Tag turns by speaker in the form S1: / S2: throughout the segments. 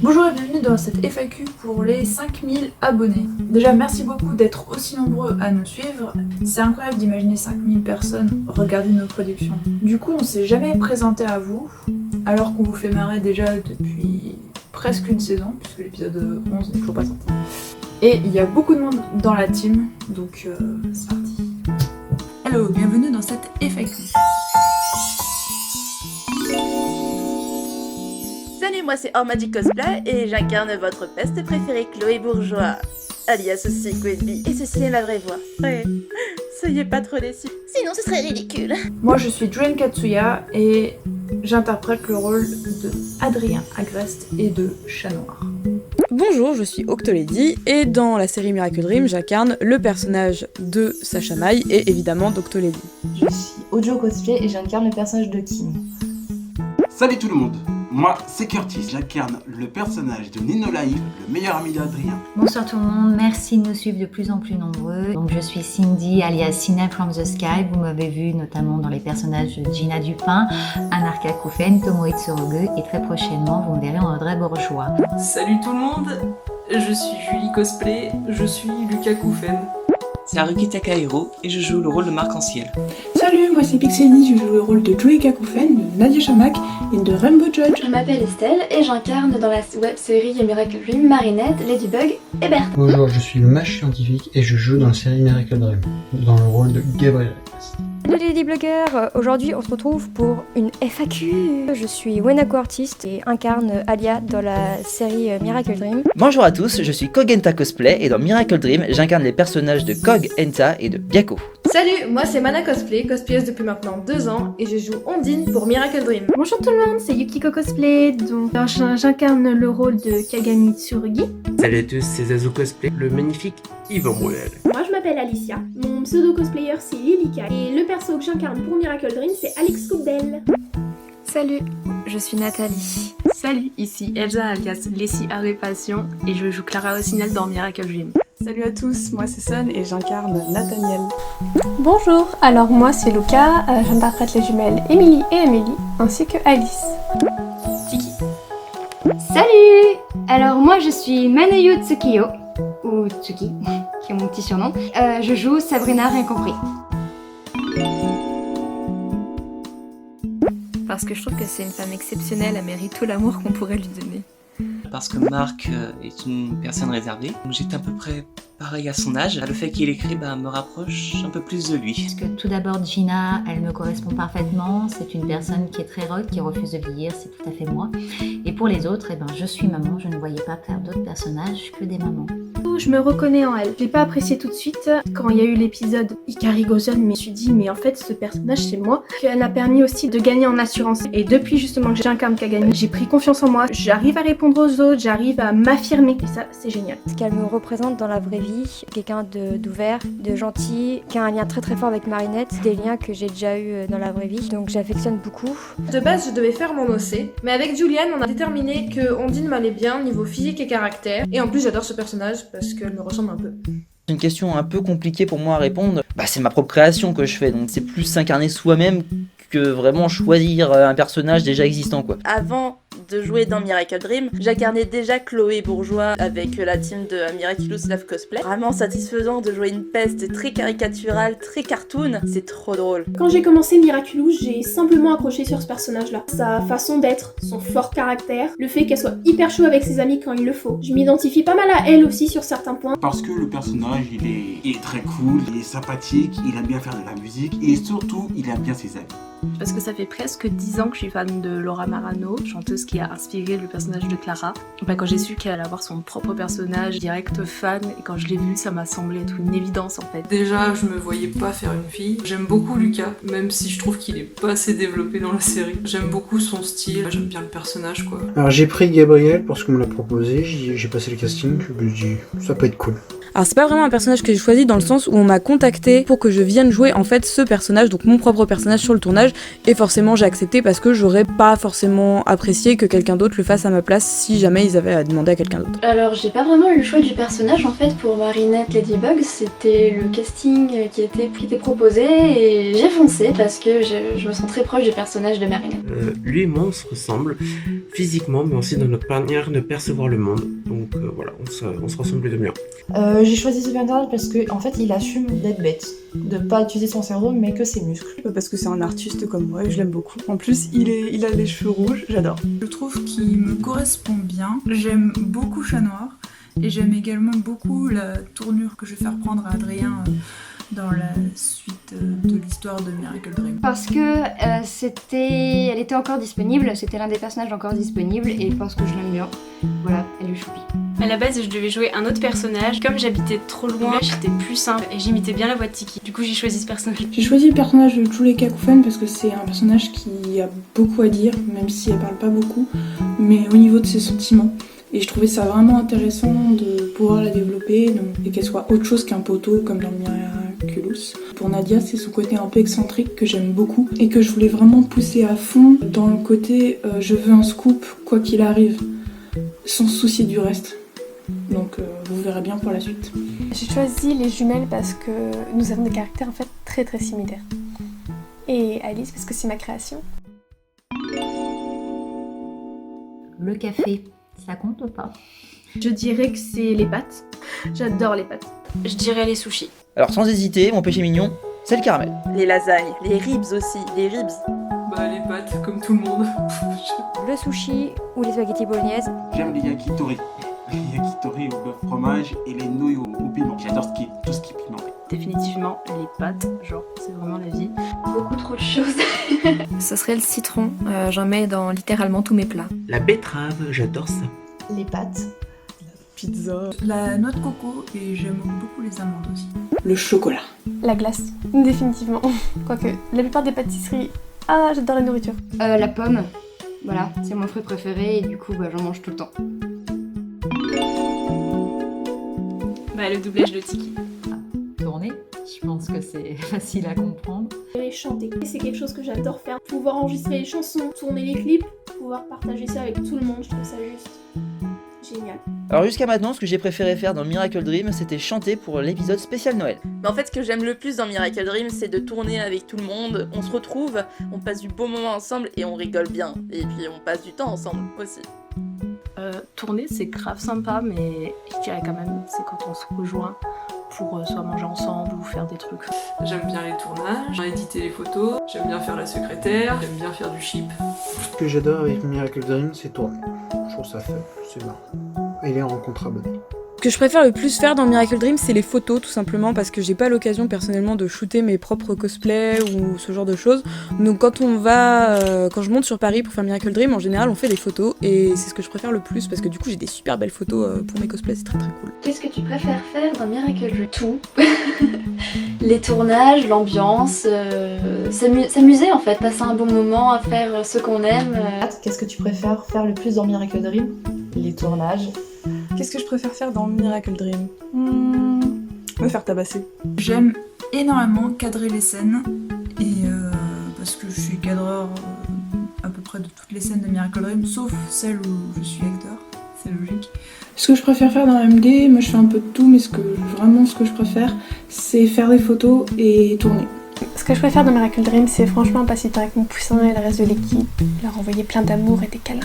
S1: Bonjour et bienvenue dans cette FAQ pour les 5000 abonnés. Déjà merci beaucoup d'être aussi nombreux à nous suivre. C'est incroyable d'imaginer 5000 personnes regarder nos productions. Du coup on s'est jamais présenté à vous, alors qu'on vous fait marrer déjà depuis presque une saison, puisque l'épisode 11 n'est toujours pas sorti. Et il y a beaucoup de monde dans la team, donc c'est parti. Hello, bienvenue dans cette FAQ.
S2: Salut, moi c'est Ormadic Cosplay et j'incarne votre peste préférée Chloé Bourgeois, alias aussi Quenby, et ceci est ma vraie voix. Ouais, soyez pas trop déçus, sinon ce serait ridicule.
S1: Moi je suis Juen Katsuya et j'interprète le rôle de Adrien Agreste et de Chat Noir.
S3: Bonjour, je suis Octolady et dans la série Miracle Dream, j'incarne le personnage de Sacha Mai et évidemment d'Octolady.
S4: Je suis Ojo Cosplay et j'incarne le personnage de Kim.
S5: Salut tout le monde, moi c'est Curtis, j'incarne le personnage de Nino Laïf, le meilleur ami d'Adrien.
S6: Bonsoir tout le monde, merci de nous suivre de plus en plus nombreux. Donc je suis Cindy alias Cina from the Sky, vous m'avez vu notamment dans les personnages de Gina Dupin, Anarka Koufen, Tomoe Tsurugu et très prochainement vous me verrez en Audrey Bourgeois.
S7: Salut tout le monde, je suis Julie Cosplay, je suis Lucas Koufen.
S8: C'est Haruki Takahiro et je joue le rôle de Marc-en-Ciel.
S9: Salut, moi c'est Pixelny, je joue le rôle de Joey Kakoufen, de Nadia Chamak et de Rainbow Judge.
S10: Je m'appelle Estelle et j'incarne dans la web-série Miracle Dream Marinette, Ladybug et Bertha.
S11: Bonjour, je suis le mage scientifique et je joue dans la série Miracle Dream, dans le rôle de Gabriel.
S12: Salut les blogueurs, aujourd'hui on se retrouve pour une FAQ. Je suis Wenako Artiste et incarne Alia dans la série Miracle Dream.
S13: Bonjour à tous, je suis Kogenta Cosplay et dans Miracle Dream, j'incarne les personnages de Kog, Enta et de Byako.
S14: Salut, moi c'est Mana Cosplay, cosplayeuse depuis maintenant 2 ans et je joue Ondine pour Miracle Dream.
S15: Bonjour tout le monde, c'est Yukiko Cosplay, donc j'incarne le rôle de Kagami Tsurugi.
S16: Salut à tous, c'est Zazu Cosplay, le magnifique Yvan Bruel.
S17: Moi je m'appelle Alicia, mon pseudo cosplayer c'est Lilika et le perso que j'incarne pour Miracle Dream c'est Alex Coubdel.
S18: Salut, je suis Nathalie.
S19: Salut, ici Elsa alias Lessie Harry Passion et je joue Clara Rossignol dans Miracle Dream.
S20: Salut à tous, moi c'est Son et j'incarne Nathaniel.
S3: Bonjour, alors moi c'est Luca, j'interprète les jumelles Emily et Amélie, ainsi que Alice.
S2: Tiki. Salut, alors moi je suis Manayu Tsukiyo, ou Tsuki, qui est mon petit surnom. Je joue Sabrina Rien Compris.
S18: Parce que je trouve que c'est une femme exceptionnelle, elle mérite tout l'amour qu'on pourrait lui donner.
S8: Parce que Marc est une personne réservée, donc j'étais à peu près pareil à son âge. Le fait qu'il écrit me rapproche un peu plus de lui.
S6: Parce que tout d'abord Gina, elle me correspond parfaitement, c'est une personne qui est très rock, qui refuse de vieillir, c'est tout à fait moi. Et pour les autres, je suis maman, je ne voyais pas faire d'autres personnages que des mamans.
S15: Je me reconnais en elle. Je l'ai pas apprécié tout de suite. Quand il y a eu l'épisode Ikari Gozen, je me suis dit mais en fait ce personnage c'est moi. Elle m'a permis aussi de gagner en assurance. Et depuis justement que j'incarne Kagami, j'ai pris confiance en moi. J'arrive à répondre aux autres, j'arrive à m'affirmer. Et ça c'est génial.
S12: Ce qu'elle me représente dans la vraie vie, quelqu'un d'ouvert, de gentil, qui a un lien très très fort avec Marinette. Des liens que j'ai déjà eu dans la vraie vie. Donc j'affectionne beaucoup.
S14: De base je devais faire mon OC, mais avec Juliane on a déterminé que Ondine m'allait bien niveau physique et caractère. Et en plus j'adore ce personnage parce qu'elle me ressemble un peu.
S13: C'est une question un peu compliquée pour moi à répondre. C'est ma propre création que je fais, donc c'est plus s'incarner soi-même que vraiment choisir un personnage déjà existant quoi.
S2: Avant de jouer dans Miracle Dream, j'incarnais déjà Chloé Bourgeois avec la team de Miraculous Love Cosplay. Vraiment satisfaisant de jouer une peste très caricaturale, très cartoon, c'est trop drôle.
S17: Quand j'ai commencé Miraculous, j'ai simplement accroché sur ce personnage-là. Sa façon d'être, son fort caractère, le fait qu'elle soit hyper chou avec ses amis quand il le faut. Je m'identifie pas mal à elle aussi sur certains points.
S5: Parce que le personnage il est très cool, il est sympathique, il aime bien faire de la musique et surtout il aime bien ses amis.
S19: Parce que ça fait presque 10 ans que je suis fan de Laura Marano, chanteuse qui a inspiré le personnage de Clara. Quand j'ai su qu'elle allait avoir son propre personnage, direct fan, et quand je l'ai vu, ça m'a semblé être une évidence en fait.
S7: Déjà, je me voyais pas faire une fille. J'aime beaucoup Lucas, même si je trouve qu'il est pas assez développé dans la série. J'aime beaucoup son style, j'aime bien le personnage quoi.
S11: Alors j'ai pris Gabriel parce qu'on me l'a proposé, j'ai passé le casting, je me dis ça peut être cool.
S3: Alors c'est pas vraiment un personnage que j'ai choisi dans le sens où on m'a contacté pour que je vienne jouer en fait ce personnage, donc mon propre personnage sur le tournage, et forcément j'ai accepté parce que j'aurais pas forcément apprécié que quelqu'un d'autre le fasse à ma place si jamais ils avaient à demander à quelqu'un d'autre.
S10: Alors j'ai pas vraiment eu le choix du personnage en fait pour Marinette Ladybug, c'était le casting qui était proposé et j'ai foncé parce que je me sens très proche du personnage de Marinette.
S16: Lui et moi on se ressemble physiquement mais aussi dans notre manière de percevoir le monde. Donc voilà, on se ressemble de bien.
S4: J'ai choisi ce personnage parce que en fait il assume d'être bête, de pas utiliser son cerveau mais que ses muscles.
S20: Parce que c'est un artiste comme moi et je l'aime beaucoup. En plus il a les cheveux rouges, j'adore.
S1: Je trouve qu'il me correspond bien. J'aime beaucoup Chat Noir et j'aime également beaucoup la tournure que je vais faire prendre à Adrien dans la suite de l'histoire de Miracle Dream.
S12: Parce que elle était encore disponible, c'était l'un des personnages encore disponibles et parce que je l'aime bien. Voilà, elle est choupie.
S19: À la base, je devais jouer un autre personnage. Comme j'habitais trop loin, j'étais plus simple et j'imitais bien la voix de Tiki. Du coup, j'ai choisi ce personnage.
S9: J'ai choisi le personnage de Julie Kakoufen parce que c'est un personnage qui a beaucoup à dire, même si elle parle pas beaucoup, mais au niveau de ses sentiments. Et je trouvais ça vraiment intéressant de pouvoir la développer et qu'elle soit autre chose qu'un poteau comme dans Miraculous. Pour Nadia, c'est son côté un peu excentrique que j'aime beaucoup et que je voulais vraiment pousser à fond dans le côté je veux un scoop quoi qu'il arrive, sans se soucier du reste. Donc vous verrez bien pour la suite.
S15: J'ai choisi les jumelles parce que nous avons des caractères en fait très très similaires. Et Alice parce que c'est ma création.
S6: Le café, ça compte ou pas?
S15: Je dirais que c'est les pâtes. J'adore les pâtes.
S19: Je dirais les sushis.
S13: Alors sans hésiter, mon péché mignon, c'est le caramel.
S2: Les lasagnes, les ribs aussi, les ribs.
S7: Bah les pâtes, comme tout le monde.
S12: Le sushi ou les spaghettis bolognaise.
S5: J'aime les yakitori. Les yakitori au bœuf fromage et les nouilles au piment. J'adore tout ce qui est pimenté.
S19: Définitivement les pâtes, genre c'est vraiment la vie.
S10: Beaucoup trop de choses.
S18: Ce serait le citron, j'en mets dans littéralement tous mes plats.
S16: La betterave, j'adore ça.
S4: Les pâtes.
S20: Pizza.
S1: La noix de coco et j'aime beaucoup les amandes aussi.
S9: Le chocolat.
S15: La glace, définitivement. Quoique, la plupart des pâtisseries, j'adore la nourriture.
S12: La pomme, voilà, c'est mon fruit préféré et du coup j'en mange tout le temps.
S19: Bah le doublage de Tiki.
S6: Tourner, je pense que c'est facile à comprendre.
S17: Et chanter, c'est quelque chose que j'adore faire. Pouvoir enregistrer les chansons, tourner les clips, pouvoir partager ça avec tout le monde, je trouve ça juste génial.
S13: Alors jusqu'à maintenant, ce que j'ai préféré faire dans Miracle Dream, c'était chanter pour l'épisode spécial Noël.
S2: Mais en fait, ce que j'aime le plus dans Miracle Dream, c'est de tourner avec tout le monde. On se retrouve, on passe du beau moment ensemble et on rigole bien. Et puis on passe du temps ensemble aussi.
S19: Tourner, c'est grave sympa, mais je dirais quand même, c'est quand on se rejoint pour soit manger ensemble ou faire des trucs.
S7: J'aime bien les tournages, éditer les photos, j'aime bien faire la secrétaire, j'aime bien faire du chip.
S11: Ce que j'adore avec Miracle Dream, c'est tourner. Je trouve ça fun, c'est marrant. Et les rencontres abonnées.
S3: Ce que je préfère le plus faire dans Miracle Dream, c'est les photos, tout simplement, parce que j'ai pas l'occasion personnellement de shooter mes propres cosplays ou ce genre de choses. Donc quand je monte sur Paris pour faire Miracle Dream, en général on fait des photos et c'est ce que je préfère le plus parce que du coup j'ai des super belles photos pour mes cosplays, c'est très très cool.
S10: Qu'est-ce que tu préfères faire dans Miracle Dream? Tout. Les tournages, l'ambiance, s'amuser en fait, passer un bon moment à faire ce qu'on aime.
S4: Qu'est-ce que tu préfères faire le plus dans Miracle Dream? Les tournages.
S20: Qu'est-ce que je préfère faire dans Miracle Dream? Me faire tabasser.
S1: J'aime énormément cadrer les scènes et parce que je suis cadreur à peu près de toutes les scènes de Miracle Dream, sauf celle où je suis acteur, c'est logique.
S9: Ce que je préfère faire dans MD, moi je fais un peu de tout, mais ce que je préfère, c'est faire des photos et tourner.
S15: Ce que je préfère dans Miracle Dream, c'est franchement passer du temps avec mon poussin et le reste de l'équipe, leur envoyer plein d'amour et des câlins.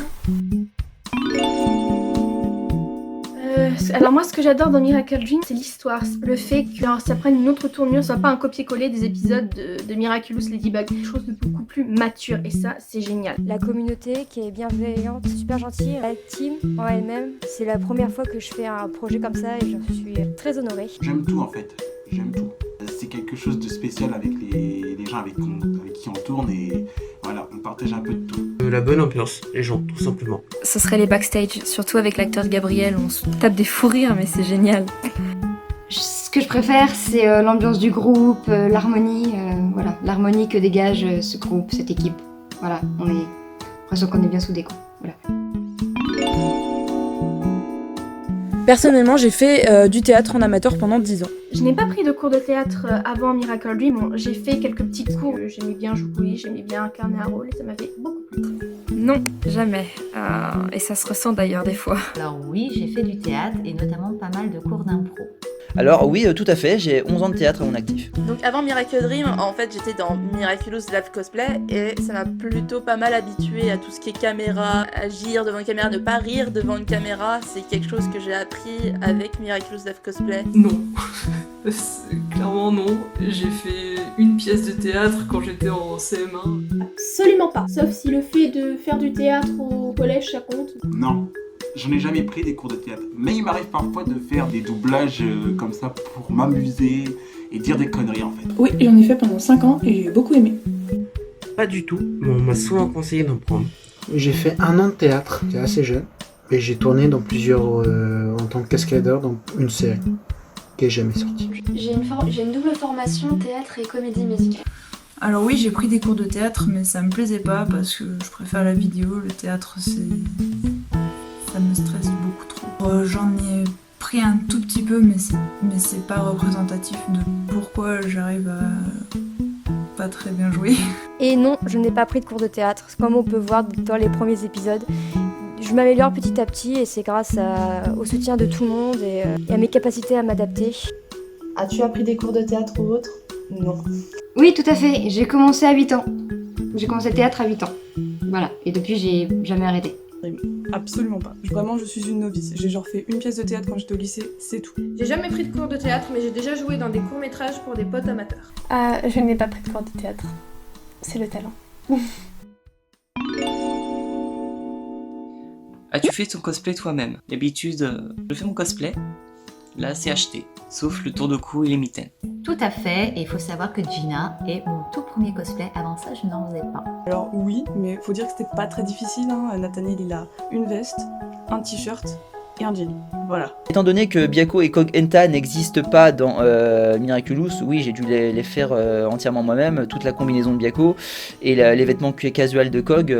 S15: Alors moi, ce que j'adore dans Miracle Dream, c'est l'histoire. Le fait que ça prenne une autre tournure, ce soit pas un copier-coller des épisodes de Miraculous Ladybug. Quelque chose de beaucoup plus mature et ça, c'est génial.
S12: La communauté qui est bienveillante, super gentille, la team en elle-même. C'est la première fois que je fais un projet comme ça et je suis très honorée.
S5: J'aime tout en fait, j'aime tout. C'est quelque chose de spécial avec les gens avec qui on tourne et voilà, on partage un peu de tout.
S16: La bonne ambiance, les gens, tout simplement.
S18: Ce serait les backstage, surtout avec l'acteur de Gabriel, on se tape des fous rires, mais c'est génial.
S12: Ce que je préfère, c'est l'ambiance du groupe, l'harmonie, voilà, l'harmonie que dégage ce groupe, cette équipe. Voilà, on est l'impression qu'on est bien soudés, quoi. Voilà.
S3: Personnellement, j'ai fait du théâtre en amateur pendant 10 ans.
S15: Je n'ai pas pris de cours de théâtre avant Miracle Dream. Bon, j'ai fait quelques petits cours. J'aimais bien jouer, j'aimais bien incarner un rôle et ça m'avait beaucoup plu.
S18: Non, jamais. Et ça se ressent d'ailleurs des fois.
S6: Alors oui, j'ai fait du théâtre et notamment pas mal de cours d'impro.
S13: Alors oui, tout à fait, j'ai 11 ans de théâtre à mon actif.
S2: Donc avant Miracle Dream, en fait j'étais dans Miraculous Live Cosplay et ça m'a plutôt pas mal habituée à tout ce qui est caméra, agir devant une caméra, ne pas rire devant une caméra, c'est quelque chose que j'ai appris avec Miraculous Live Cosplay.
S7: Non. Clairement non. J'ai fait une pièce de théâtre quand j'étais en CM1.
S17: Absolument pas. Sauf si le fait de faire du théâtre au collège, ça compte.
S5: Non. J'en ai jamais pris des cours de théâtre, mais il m'arrive parfois de faire des doublages comme ça pour m'amuser et dire des conneries en fait.
S9: Oui, j'en ai fait pendant 5 ans et j'ai beaucoup aimé.
S16: Pas du tout, mais on m'a souvent conseillé d'en prendre.
S11: J'ai fait 1 an de théâtre, j'étais assez jeune, et j'ai tourné dans plusieurs, en tant que cascadeur dans une série qui est jamais sortie.
S10: J'ai une double formation théâtre et comédie musicale.
S1: Alors oui, j'ai pris des cours de théâtre, mais ça me plaisait pas parce que je préfère la vidéo. Le théâtre, ça me stresse beaucoup trop. J'en ai pris un tout petit peu, mais c'est pas représentatif de pourquoi j'arrive à pas très bien jouer.
S12: Et non, je n'ai pas pris de cours de théâtre. Comme on peut voir dans les premiers épisodes, je m'améliore petit à petit et c'est grâce au soutien de tout le monde et à mes capacités à m'adapter.
S4: As-tu appris des cours de théâtre ou autre? Non.
S21: Oui, tout à fait. J'ai commencé à 8 ans. J'ai commencé le théâtre à 8 ans. Voilà. Et depuis, j'ai jamais arrêté.
S20: Absolument pas. Vraiment, je suis une novice. J'ai genre fait une pièce de théâtre quand j'étais au lycée, c'est tout.
S14: J'ai jamais pris de cours de théâtre, mais j'ai déjà joué dans des courts-métrages pour des potes amateurs.
S22: Je n'ai pas pris de cours de théâtre. C'est le talent.
S8: As-tu fait ton cosplay toi-même? D'habitude, je fais mon cosplay. Là, c'est acheté. Sauf le tour de cou et les mitaines.
S6: Tout à fait, et il faut savoir que Gina est mon tout premier cosplay. Avant ça, je n'en faisais pas.
S20: Alors oui, mais faut dire que c'était pas très difficile. Nathaniel, il a une veste, un t-shirt et un jean. Voilà.
S13: Étant donné que Byakko et Kog Enta n'existent pas dans Miraculous, oui, j'ai dû les faire entièrement moi-même, toute la combinaison de Byakko et les vêtements casual de Kog,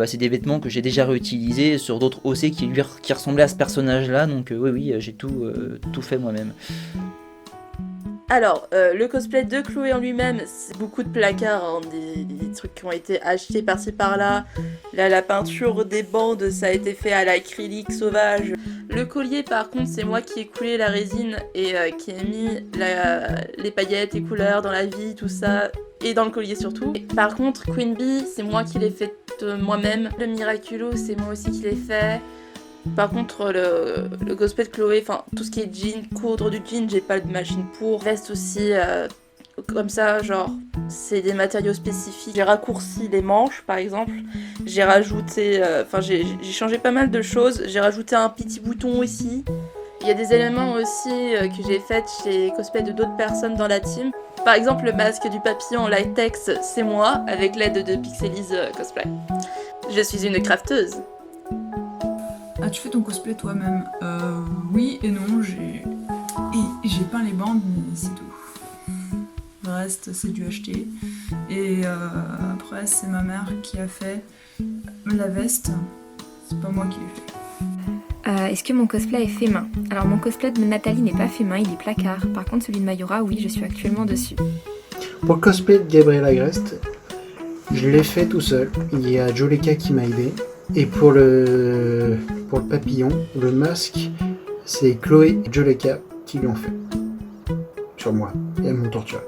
S13: c'est des vêtements que j'ai déjà réutilisés sur d'autres OC qui ressemblaient à ce personnage-là, donc oui, j'ai tout fait moi-même.
S2: Alors, le cosplay de Chloé en lui-même, c'est beaucoup de placards, des trucs qui ont été achetés par-ci par-là. Là, la peinture des bandes, ça a été fait à l'acrylique sauvage. Le collier, par contre, c'est moi qui ai coulé la résine et qui ai mis les paillettes et couleurs dans la vie, tout ça, et dans le collier surtout. Et par contre, Queen Bee, c'est moi qui l'ai fait moi-même. Le Miraculous, c'est moi aussi qui l'ai fait. Par contre, le cosplay de Chloé, enfin tout ce qui est jean, coudre du jean, j'ai pas de machine pour. Veste aussi, comme ça, genre, c'est des matériaux spécifiques. J'ai raccourci les manches, par exemple. J'ai rajouté, j'ai changé pas mal de choses. J'ai rajouté un petit bouton ici. Il y a des éléments aussi que j'ai fait chez cosplay de d'autres personnes dans la team. Par exemple, le masque du papillon en latex, c'est moi, avec l'aide de Pixelise Cosplay. Je suis une crafteuse.
S1: As-tu fait ton cosplay toi-même? Oui et non, j'ai peint les bandes, mais c'est tout. Le reste, c'est du acheter. Et après, c'est ma mère qui a fait la veste. C'est pas moi qui l'ai fait.
S18: Est-ce que mon cosplay est fait main? Alors mon cosplay de Nathalie n'est pas fait main, il est placard. Par contre celui de Mayura, oui, je suis actuellement dessus.
S11: Pour le cosplay de Gabriel Agreste, je l'ai fait tout seul. Il y a Joleka qui m'a aidé. Et pour le papillon, le masque, c'est Chloé et Joleka qui l'ont fait. Sur moi. Et elles m'ont torturé.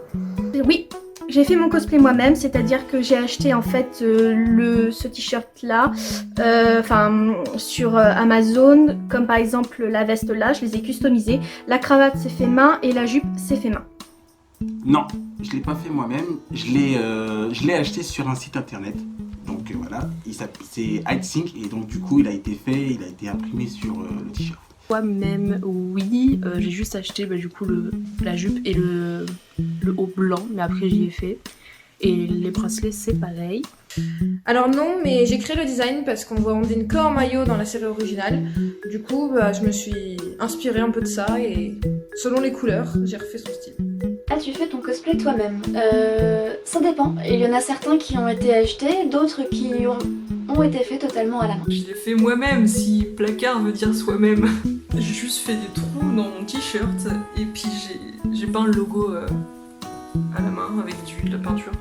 S15: Oui, j'ai fait mon cosplay moi-même, c'est-à-dire que j'ai acheté en fait ce t-shirt là sur Amazon, comme par exemple la veste là, je les ai customisées. La cravate c'est fait main et la jupe c'est fait main.
S5: Non, je l'ai pas fait moi-même, je l'ai acheté sur un site internet. Donc voilà, c'est HideSync et donc du coup il a été imprimé sur le t-shirt.
S19: Moi-même, oui, j'ai juste acheté du coup la jupe et le haut blanc, mais après j'y ai fait. Et les bracelets, c'est pareil.
S14: Alors non, mais j'ai créé le design parce qu'on voit Ondine que en maillot dans la série originale. Du coup, je me suis inspirée un peu de ça et selon les couleurs, j'ai refait son style.
S10: As-tu fait ton cosplay toi-même? Ça dépend. Il y en a certains qui ont été achetés, d'autres qui ont été faits totalement à la main.
S3: Je l'ai fait moi-même, si placard veut dire soi-même. J'ai juste fait des trous dans mon t-shirt et puis j'ai peint le logo à la main avec de la peinture.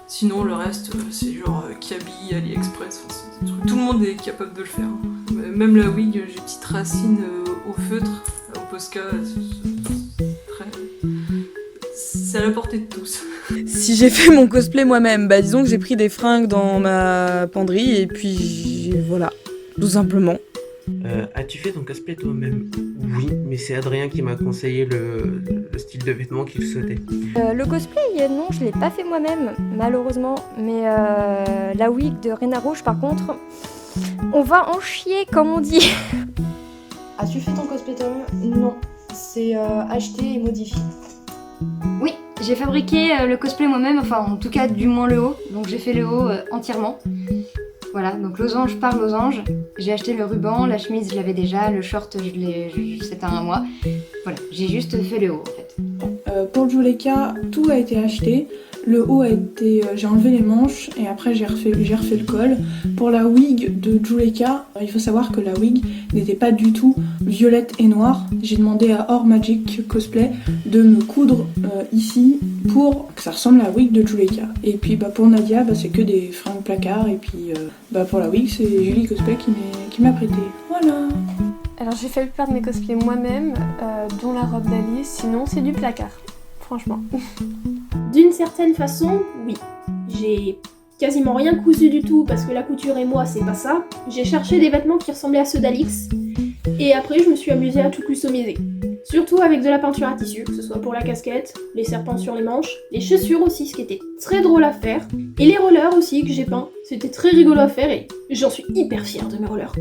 S3: Sinon le reste c'est genre Kaby, AliExpress, enfin, c'est des trucs. Tout le monde est capable de le faire. Même la wig, j'ai des petites racines au feutre, au Posca, c'est à la portée de tous.
S7: Si j'ai fait mon cosplay moi-même, bah disons que j'ai pris des fringues dans ma penderie et puis voilà, tout simplement.
S16: As-tu fait ton cosplay toi-même? Oui, mais c'est Adrien qui m'a conseillé le style de vêtements qu'il souhaitait.
S12: Le cosplay, non, je l'ai pas fait moi-même, malheureusement. Mais la wig de Reina Rouge, par contre, on va en chier, comme on dit.
S4: As-tu fait ton cosplay toi-même? Non, c'est acheté et modifié.
S21: Oui, j'ai fabriqué le cosplay moi-même, enfin en tout cas du moins le haut. Donc j'ai fait le haut entièrement. Voilà, donc losange par losange. J'ai acheté le ruban, la chemise je l'avais déjà, le short c'était un mois. Voilà, j'ai juste fait le haut en fait.
S9: Pour Juleka, tout a été acheté. Le haut a été... j'ai enlevé les manches et après j'ai refait le col. Pour la wig de Juleka, il faut savoir que la wig n'était pas du tout violette et noire. J'ai demandé à Or Magic Cosplay de me coudre ici pour que ça ressemble à la wig de Juleka. Et puis pour Nadia, c'est que des fringues placard. Et puis pour la wig, c'est Julie Cosplay qui m'a prêté. Voilà.
S22: Alors j'ai fait la plupart de mes cosplays moi-même, dont la robe d'Alice, sinon c'est du placard, franchement.
S17: D'une certaine façon, oui. J'ai quasiment rien cousu du tout parce que la couture et moi, c'est pas ça. J'ai cherché des vêtements qui ressemblaient à ceux d'Alix. Et après, je me suis amusée à tout customiser. Surtout avec de la peinture à tissu, que ce soit pour la casquette, les serpents sur les manches, les chaussures aussi, ce qui était très drôle à faire. Et les rollers aussi que j'ai peints. C'était très rigolo à faire et j'en suis hyper fière de mes rollers.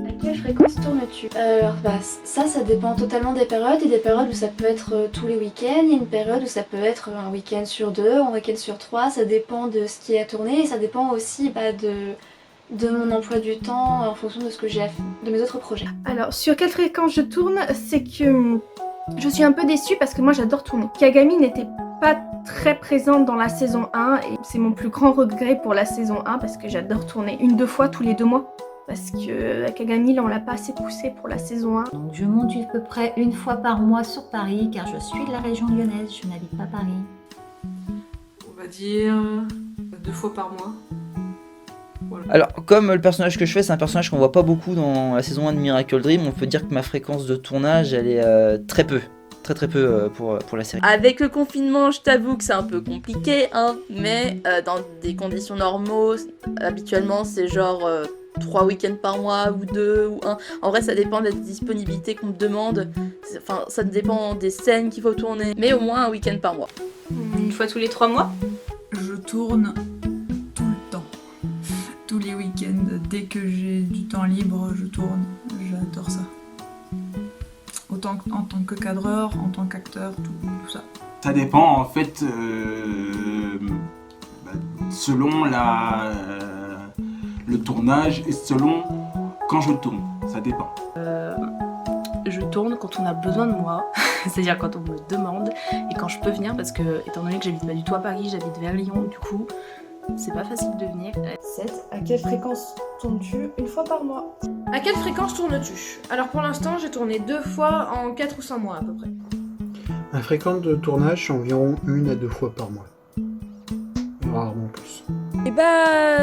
S10: À quelle fréquence tournes-tu? Alors ça dépend totalement des périodes. Il y a des périodes où ça peut être tous les week-ends, il y a une période où ça peut être un week-end sur 2, un week-end sur 3, ça dépend de ce qui est à tourner et ça dépend aussi de mon emploi du temps en fonction de ce que j'ai à faire, de mes autres projets.
S15: Alors, sur quelle fréquence je tourne, c'est que je suis un peu déçue parce que moi j'adore tourner. Kagami n'était pas très présente dans la saison 1 et c'est mon plus grand regret pour la saison 1 parce que j'adore tourner 1-2 fois tous les 2 mois. Parce que Kagami, là, on l'a pas assez poussé pour la saison 1.
S6: Donc je monte à peu près 1 fois par mois sur Paris car je suis de la région lyonnaise, je n'habite pas Paris.
S3: On va dire 2 fois par mois. Voilà.
S13: Alors, comme le personnage que je fais, c'est un personnage qu'on voit pas beaucoup dans la saison 1 de Miracle Dream, on peut dire que ma fréquence de tournage, elle est très peu pour la série.
S2: Avec le confinement, je t'avoue que c'est un peu compliqué, hein, mais dans des conditions normaux, habituellement, c'est genre 3 week-ends par mois, ou 2, ou 1. En vrai, ça dépend des disponibilités qu'on me demande. Enfin, ça dépend des scènes qu'il faut tourner, mais au moins un week-end par mois.
S22: 1 fois tous les 3 mois?
S1: Je tourne tout le temps. Tous les week-ends, dès que j'ai du temps libre, je tourne. J'adore ça. Autant en tant que cadreur, en tant qu'acteur, tout ça.
S5: Ça dépend en fait selon le tournage et selon quand je tourne. Ça dépend.
S19: Je tourne quand on a besoin de moi, c'est-à-dire quand on me demande et quand je peux venir parce que, étant donné que j'habite pas du tout à Paris, j'habite vers Lyon, du coup, c'est pas facile de venir.
S4: 7. À quelle fréquence tournes-tu 1 fois par mois?
S14: À quelle fréquence tournes-tu? Alors pour l'instant, j'ai tourné 2 fois en 4 ou 5 mois à peu près.
S11: Ma fréquence de tournage, c'est environ 1 à 2 fois par mois. Rarement plus.
S7: Et bah,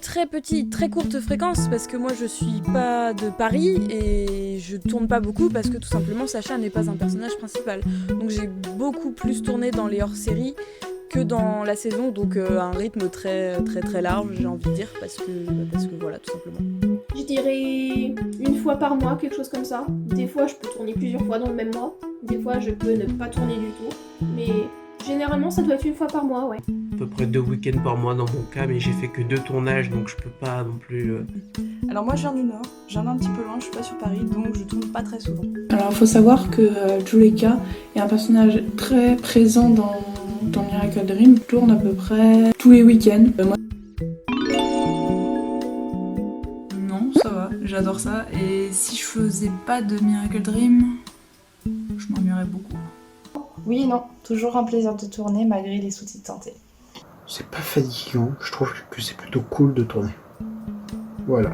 S7: très courte fréquence parce que moi je suis pas de Paris et je tourne pas beaucoup parce que tout simplement Sacha n'est pas un personnage principal. Donc j'ai beaucoup plus tourné dans les hors-séries que dans la saison, donc un rythme très large, j'ai envie de dire, parce que voilà, tout simplement.
S17: Je dirais 1 fois par mois, quelque chose comme ça. Des fois, je peux tourner plusieurs fois dans le même mois. Des fois, je peux ne pas tourner du tout. Mais généralement, ça doit être 1 fois par mois, ouais.
S16: À peu près 2 week-ends par mois dans mon cas, mais j'ai fait que 2 tournages, donc je peux pas non plus...
S20: Alors moi, je viens du Nord, je viens un petit peu loin, je suis pas sur Paris, donc je tourne pas très souvent.
S9: Alors, il faut savoir que Juleka est un personnage très présent dans Miracle Dream. Je tourne à peu près tous les week-ends.
S1: Non, ça va, j'adore ça. Et si je faisais pas de Miracle Dream, je m'ennuierais beaucoup.
S4: Oui et non, toujours un plaisir de tourner malgré les soucis de santé.
S11: C'est pas fatigant, je trouve que c'est plutôt cool de tourner. Voilà.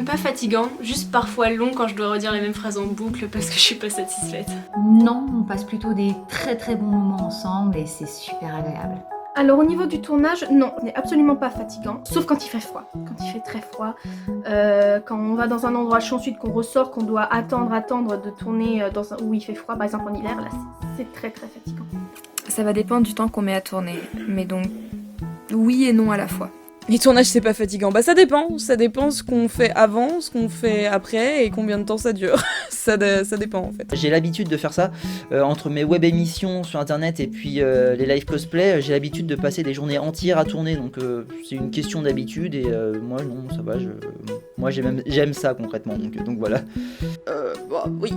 S14: Pas fatigant, juste parfois long quand je dois redire les mêmes phrases en boucle parce que je suis pas satisfaite.
S6: Non, on passe plutôt des très très bons moments ensemble et c'est super agréable.
S17: Alors au niveau du tournage, non, ce n'est absolument pas fatigant, sauf quand il fait froid. Quand il fait très froid, quand on va dans un endroit chaud, ensuite qu'on ressort, qu'on doit attendre de tourner où il fait froid, par exemple en hiver, là c'est très très fatigant.
S8: Ça va dépendre du temps qu'on met à tourner, mais donc oui et non à la fois.
S7: Les tournages, c'est pas fatigant. Bah ça dépend ce qu'on fait avant, ce qu'on fait après et combien de temps ça dure. ça dépend en fait.
S13: J'ai l'habitude de faire ça entre mes web émissions sur internet et puis les live cosplay. J'ai l'habitude de passer des journées entières à tourner, donc c'est une question d'habitude et moi non, ça va. Moi j'aime ça concrètement, donc voilà.
S2: Oui,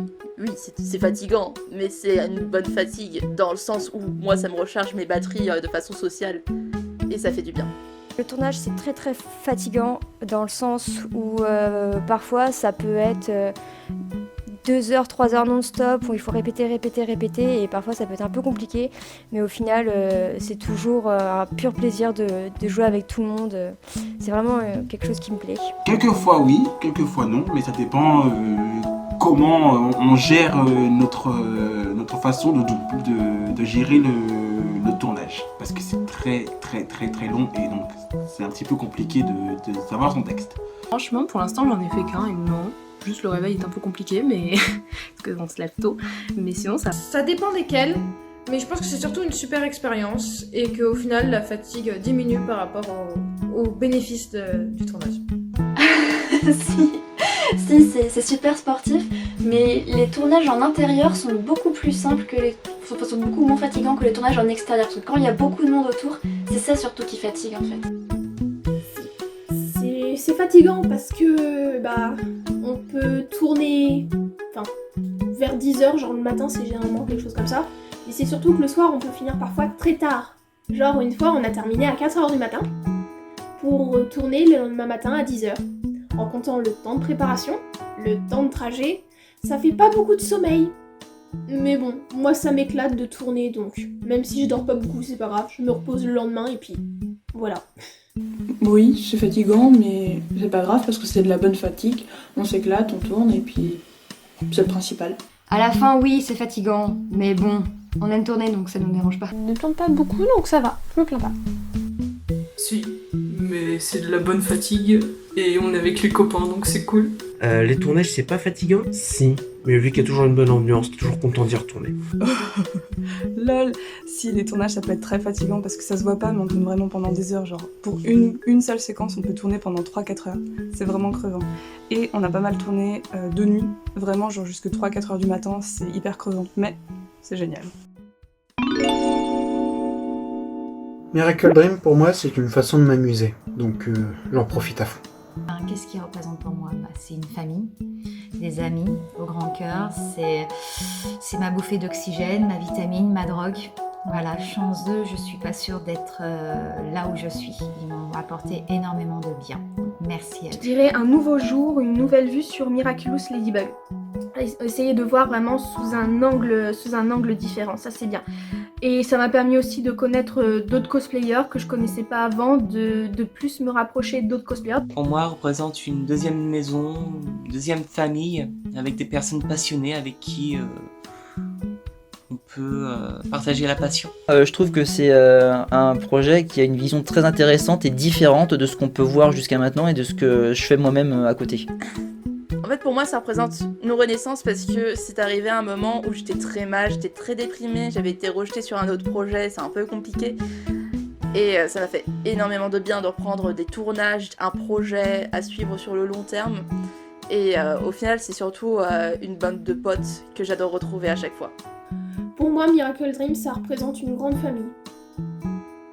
S2: c'est fatigant, mais c'est une bonne fatigue dans le sens où moi ça me recharge mes batteries de façon sociale et ça fait du bien.
S12: Le tournage c'est très très fatigant dans le sens où parfois ça peut être 2 heures, 3 heures non-stop où il faut répéter et parfois ça peut être un peu compliqué mais au final c'est toujours un pur plaisir de jouer avec tout le monde. C'est vraiment quelque chose qui me plaît.
S5: Quelquefois oui, quelquefois non, mais ça dépend comment on gère notre façon de gérer le tournage. Parce que c'est très très très très long et donc c'est un petit peu compliqué de savoir son texte.
S19: Franchement, pour l'instant, j'en ai fait qu'un et non. Juste le réveil est un peu compliqué, mais parce qu'on se lève tôt. Mais sinon, ça...
S14: Ça dépend desquels, mais je pense que c'est surtout une super expérience et qu'au final, la fatigue diminue par rapport aux bénéfices du tournage.
S10: Si, c'est super sportif, mais les tournages en intérieur sont beaucoup plus simples sont beaucoup moins fatigants que les tournages en extérieur. Parce que quand il y a beaucoup de monde autour, c'est ça surtout qui fatigue en fait.
S17: C'est fatigant parce que on peut tourner vers 10h, genre le matin c'est généralement quelque chose comme ça. Et c'est surtout que le soir on peut finir parfois très tard. Genre une fois on a terminé à 4h du matin pour tourner le lendemain matin à 10h. En comptant le temps de préparation, le temps de trajet, ça fait pas beaucoup de sommeil. Mais bon, moi ça m'éclate de tourner donc même si je dors pas beaucoup c'est pas grave, je me repose le lendemain et puis voilà.
S9: Oui, c'est fatigant, mais c'est pas grave parce que c'est de la bonne fatigue. On s'éclate, on tourne et puis c'est le principal.
S21: À la fin, oui, c'est fatigant, mais bon, on aime tourner donc ça nous dérange pas.
S22: On ne tourne pas beaucoup donc ça va, je me plains pas.
S3: Si, mais c'est de la bonne fatigue et on est avec les copains donc c'est cool.
S16: Les tournages c'est pas fatigant? Si, mais vu qu'il y a toujours une bonne ambiance, t'es toujours content d'y retourner.
S20: Lol, si les tournages ça peut être très fatigant parce que ça se voit pas mais on tourne vraiment pendant des heures, genre pour une seule séquence on peut tourner pendant 3-4 heures, c'est vraiment crevant. Et on a pas mal tourné de nuit, vraiment genre jusque 3-4 heures du matin, c'est hyper crevant, mais c'est génial.
S11: Miracle Dream pour moi c'est une façon de m'amuser, donc j'en profite à fond.
S6: Qu'est-ce qui représente pour moi? C'est une famille, des amis au grand cœur, c'est ma bouffée d'oxygène, ma vitamine, ma drogue. Voilà, chance d'eux, je suis pas sûre d'être là où je suis. Ils m'ont apporté énormément de bien. Merci à eux.
S17: Je dirais un nouveau jour, une nouvelle vue sur Miraculous Ladybug. Essayer de voir vraiment sous un angle différent, ça c'est bien. Et ça m'a permis aussi de connaître d'autres cosplayers que je connaissais pas avant, de plus me rapprocher d'autres cosplayers.
S18: Pour moi, représente une deuxième maison, une deuxième famille, avec des personnes passionnées avec qui on peut partager la passion.
S13: Je trouve que c'est un projet qui a une vision très intéressante et différente de ce qu'on peut voir jusqu'à maintenant et de ce que je fais moi-même à côté.
S2: En fait, pour moi, ça représente une renaissance parce que c'est arrivé à un moment où j'étais très mal, j'étais très déprimée, j'avais été rejetée sur un autre projet, c'est un peu compliqué. Et ça m'a fait énormément de bien de reprendre des tournages, un projet à suivre sur le long terme. Et au final, c'est surtout une bande de potes que j'adore retrouver à chaque fois.
S17: Pour moi, Miracle Dream, ça représente une grande famille.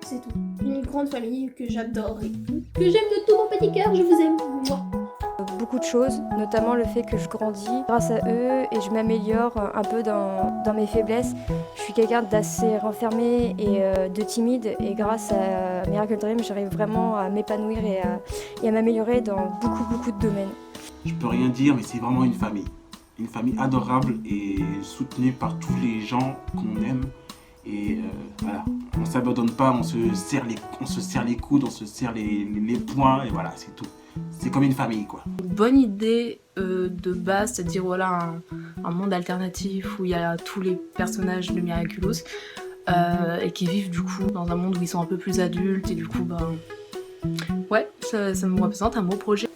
S17: C'est tout. Une grande famille que j'adore et que j'aime de tout mon petit cœur, je vous aime. Moi.
S12: Beaucoup de choses, notamment le fait que je grandis grâce à eux et je m'améliore un peu dans mes faiblesses. Je suis quelqu'un d'assez renfermé et de timide et grâce à Miracle Dream, j'arrive vraiment à m'épanouir et à m'améliorer dans beaucoup de domaines.
S5: Je peux rien dire mais c'est vraiment une famille. une famille adorable et soutenue par tous les gens qu'on aime. Et voilà, on s'abandonne pas, on se serre les coudes, on se serre les poings et voilà, c'est tout. C'est comme une famille quoi.
S19: Bonne idée de base, c'est-à-dire voilà un monde alternatif où il y a tous les personnages de Miraculous et qui vivent du coup dans un monde où ils sont un peu plus adultes et du coup ouais, ça me représente un beau projet.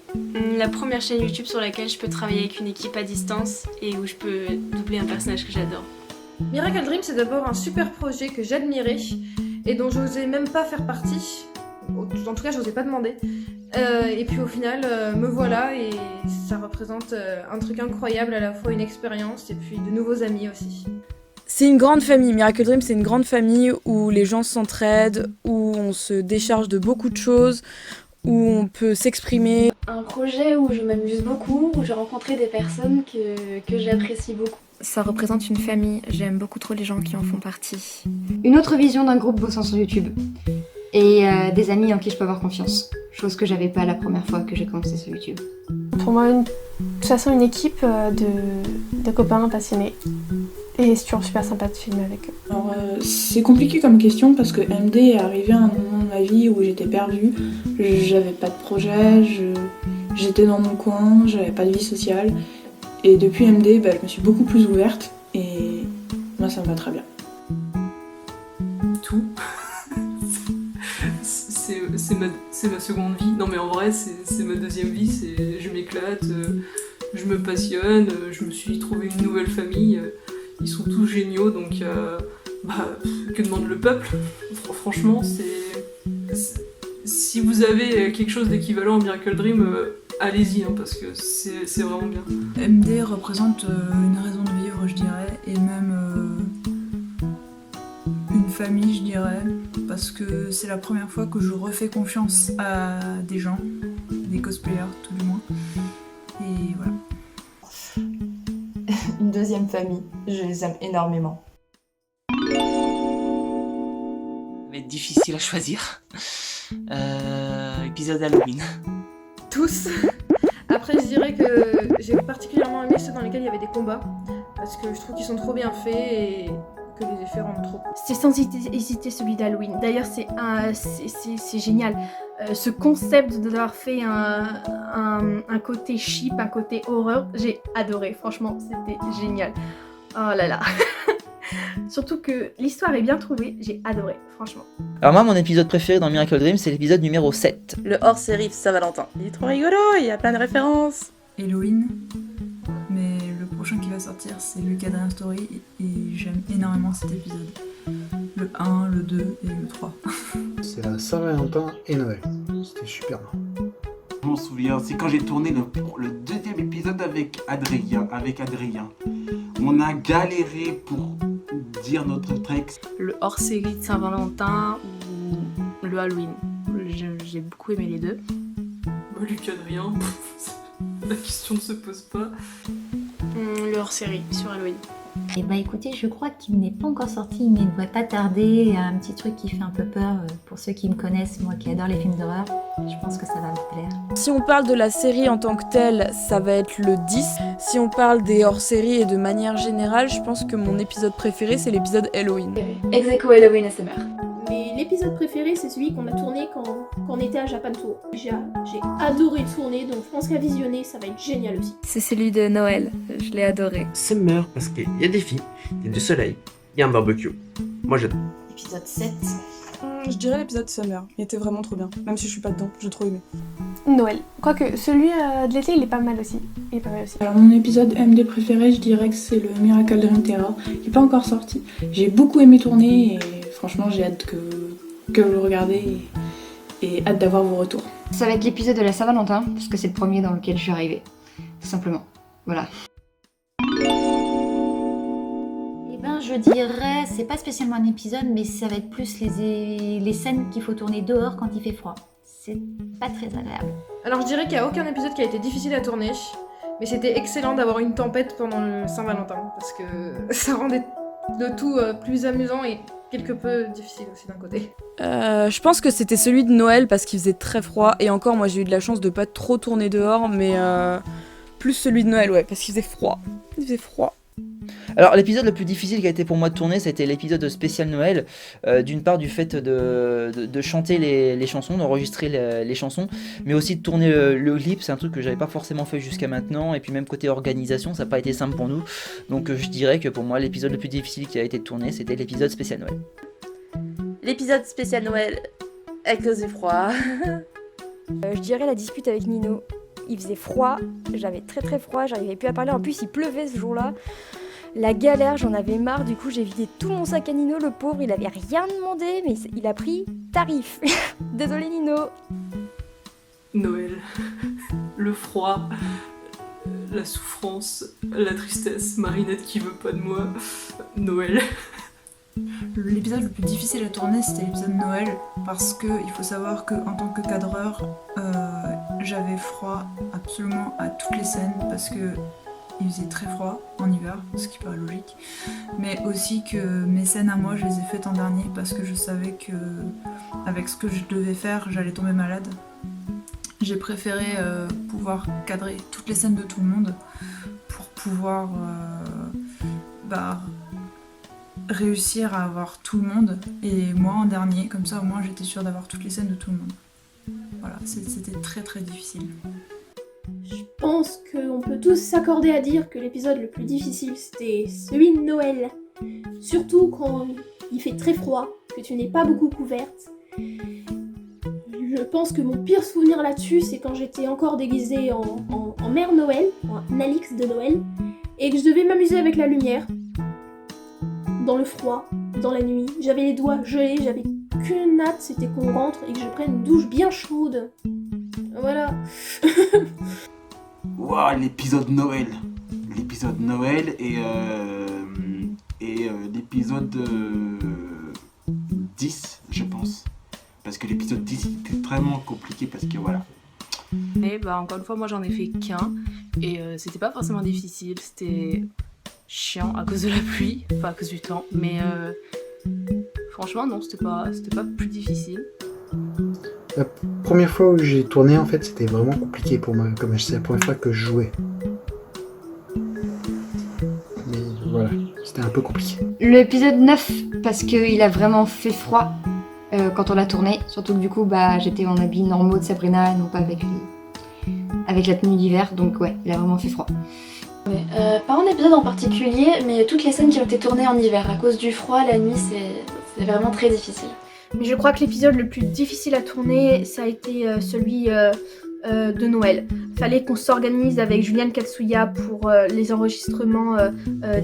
S1: La première chaîne YouTube sur laquelle je peux travailler avec une équipe à distance et où je peux doubler un personnage que j'adore.
S14: Miracle Dream, c'est d'abord un super projet que j'admirais et dont j'osais même pas faire partie. En tout cas, j'osais pas demander. Et puis au final, me voilà et ça représente un truc incroyable, à la fois une expérience et puis de nouveaux amis aussi.
S7: C'est une grande famille. Miracle Dream, c'est une grande famille où les gens s'entraident, où on se décharge de beaucoup de choses, où on peut s'exprimer.
S10: Un projet où je m'amuse beaucoup, où j'ai rencontré des personnes que j'apprécie beaucoup.
S8: Ça représente une famille, j'aime beaucoup trop les gens qui en font partie.
S21: Une autre vision d'un groupe bossant sur YouTube. Et des amis en qui je peux avoir confiance. Chose que j'avais pas la première fois que j'ai commencé sur YouTube.
S22: Pour moi, de toute façon, une équipe de copains passionnés. Et c'est toujours super sympa de filmer avec eux.
S9: Alors, c'est compliqué comme question parce que MD est arrivé à un moment de ma vie où j'étais perdue. J'avais pas de projet, j'étais dans mon coin, j'avais pas de vie sociale. Et depuis MD, je me suis beaucoup plus ouverte et moi ça me va très bien.
S3: Tout. C'est ma seconde vie. Non mais en vrai c'est ma deuxième vie, je m'éclate, je me passionne, je me suis trouvé une nouvelle famille, ils sont tous géniaux donc que demande le peuple. Franchement si vous avez quelque chose d'équivalent à Miracle Dream, allez-y parce que c'est vraiment bien.
S15: MD représente une raison de vivre je dirais et même une famille je dirais parce que c'est la première fois que je refais confiance à des gens, des cosplayers tout du moins et voilà.
S4: Une deuxième famille, je les aime énormément.
S18: Ça va être difficile à choisir. Épisode Halloween.
S14: Tous. Après, je dirais que j'ai particulièrement aimé ceux dans lesquels il y avait des combats, parce que je trouve qu'ils sont trop bien faits et que les effets rendent trop.
S17: C'est sans hésiter celui d'Halloween. D'ailleurs, c'est génial. Ce concept d'avoir fait un côté cheap, un côté horreur, j'ai adoré. Franchement, c'était génial. Oh là là. Surtout que l'histoire est bien trouvée, j'ai adoré, franchement.
S13: Alors moi, mon épisode préféré dans Miracle Dream, c'est l'épisode numéro 7.
S2: Le hors-série de Saint-Valentin. Il est trop rigolo, il y a plein de références.
S15: Halloween, mais le prochain qui va sortir, c'est le Cadrin Story, et j'aime énormément cet épisode. Le 1, le 2 et le 3.
S11: C'est la Saint-Valentin et Noël. C'était super.
S5: Je m'en souviens, c'est quand j'ai tourné le deuxième épisode avec Adrien. On a galéré pour dire notre texte.
S19: Le hors-série de Saint-Valentin ou le Halloween. J'ai beaucoup aimé les deux.
S3: Luc Adrien, la question ne se pose pas.
S1: Le hors-série sur Halloween.
S6: Et écoutez, je crois qu'il n'est pas encore sorti, mais il ne devrait pas tarder. Un petit truc qui fait un peu peur pour ceux qui me connaissent, moi qui adore les films d'horreur. Je pense que ça va me plaire.
S7: Si on parle de la série en tant que telle, ça va être le 10. Si on parle des hors-séries et de manière générale, je pense que mon épisode préféré, c'est l'épisode Halloween.
S10: Ex-aequo Halloween SMR.
S17: Mais l'épisode préféré, c'est celui qu'on a tourné quand on était à Japan Tour. J'ai adoré tourner, donc je pense qu'à visionner, ça va être génial aussi.
S8: C'est celui de Noël, je l'ai adoré.
S16: Summer parce qu'il y a des filles, il y a du soleil, il y a un barbecue. Moi j'adore.
S4: Épisode 7.
S20: Je dirais l'épisode Summer, il était vraiment trop bien. Même si je suis pas dedans, j'ai trop aimé.
S22: Noël. Quoique, celui de l'été, il est pas mal aussi.
S9: Alors mon épisode MD préféré, je dirais que c'est le Miracle Dream Terror, qui n'est pas encore sorti. J'ai beaucoup aimé tourner et franchement j'ai hâte que vous le regardez et hâte d'avoir vos retours.
S21: Ça va être l'épisode de la Saint-Valentin, parce que c'est le premier dans lequel je suis arrivée. Tout simplement. Voilà.
S6: Je dirais, c'est pas spécialement un épisode, mais ça va être plus les scènes qu'il faut tourner dehors quand il fait froid. C'est pas très agréable.
S14: Alors je dirais qu'il n'y a aucun épisode qui a été difficile à tourner, mais c'était excellent d'avoir une tempête pendant le Saint-Valentin, parce que ça rendait le tout plus amusant et quelque peu difficile aussi d'un côté.
S7: Je pense que c'était celui de Noël parce qu'il faisait très froid, et encore moi j'ai eu de la chance de pas trop tourner dehors, mais Plus celui de Noël, ouais, parce qu'il faisait froid. Il faisait froid.
S13: Alors l'épisode le plus difficile qui a été pour moi de tourner, c'était l'épisode spécial Noël. D'une part du fait de chanter les chansons, d'enregistrer les chansons, mais aussi de tourner le clip. C'est un truc que j'avais pas forcément fait jusqu'à maintenant. Et puis même côté organisation, ça n'a pas été simple pour nous. Donc je dirais que pour moi l'épisode le plus difficile qui a été tourné, c'était l'épisode spécial Noël.
S2: L'épisode spécial Noël a causé froid.
S12: Je dirais la dispute avec Nino. Il faisait froid, j'avais très très froid, j'arrivais plus à parler. En plus, il pleuvait ce jour-là. La galère, j'en avais marre. Du coup, j'ai vidé tout mon sac à Nino, le pauvre. Il avait rien demandé, mais il a pris tarif. Désolé Nino.
S3: Noël. Le froid. La souffrance. La tristesse. Marinette qui veut pas de moi. Noël.
S15: L'épisode le plus difficile à tourner, c'était l'épisode Noël, parce que il faut savoir qu'en tant que cadreur, j'avais froid absolument à toutes les scènes, parce que il faisait très froid en hiver, ce qui paraît logique, mais aussi que mes scènes à moi, je les ai faites en dernier, parce que je savais que avec ce que je devais faire, j'allais tomber malade. J'ai préféré pouvoir cadrer toutes les scènes de tout le monde pour pouvoir réussir à avoir tout le monde, et moi en dernier, comme ça au moins j'étais sûre d'avoir toutes les scènes de tout le monde. Voilà, c'était très très difficile.
S17: Je pense qu'on peut tous s'accorder à dire que l'épisode le plus difficile c'était celui de Noël. Surtout quand il fait très froid, que tu n'es pas beaucoup couverte. Je pense que mon pire souvenir là-dessus, c'est quand j'étais encore déguisée en Mère Noël, en Alix de Noël, et que je devais m'amuser avec la lumière. Dans le froid, dans la nuit, j'avais les doigts gelés, j'avais qu'une hâte, c'était qu'on rentre et que je prenne une douche bien chaude. Voilà.
S5: Waouh, l'épisode Noël. L'épisode Noël et l'épisode 10, je pense. Parce que l'épisode 10 était vraiment compliqué parce que voilà.
S19: Mais encore une fois, moi j'en ai fait qu'un et c'était pas forcément difficile, c'était chiant à cause de la pluie, enfin à cause du temps, mais franchement non, c'était pas plus difficile.
S11: La première fois où j'ai tourné, en fait, c'était vraiment compliqué pour moi, comme c'est la première fois que je jouais. Mais voilà, c'était un peu compliqué.
S21: L'épisode 9, parce qu'il a vraiment fait froid quand on l'a tourné, surtout que du coup j'étais en habits normaux de Sabrina, non pas avec la tenue d'hiver, donc ouais, il a vraiment fait froid.
S10: Ouais, pas un épisode en particulier, mais toutes les scènes qui ont été tournées en hiver. À cause du froid, la nuit, c'est vraiment très difficile.
S22: Mais je crois que l'épisode le plus difficile à tourner, ça a été celui de Noël. Fallait qu'on s'organise avec Juliane Katsuya pour les enregistrements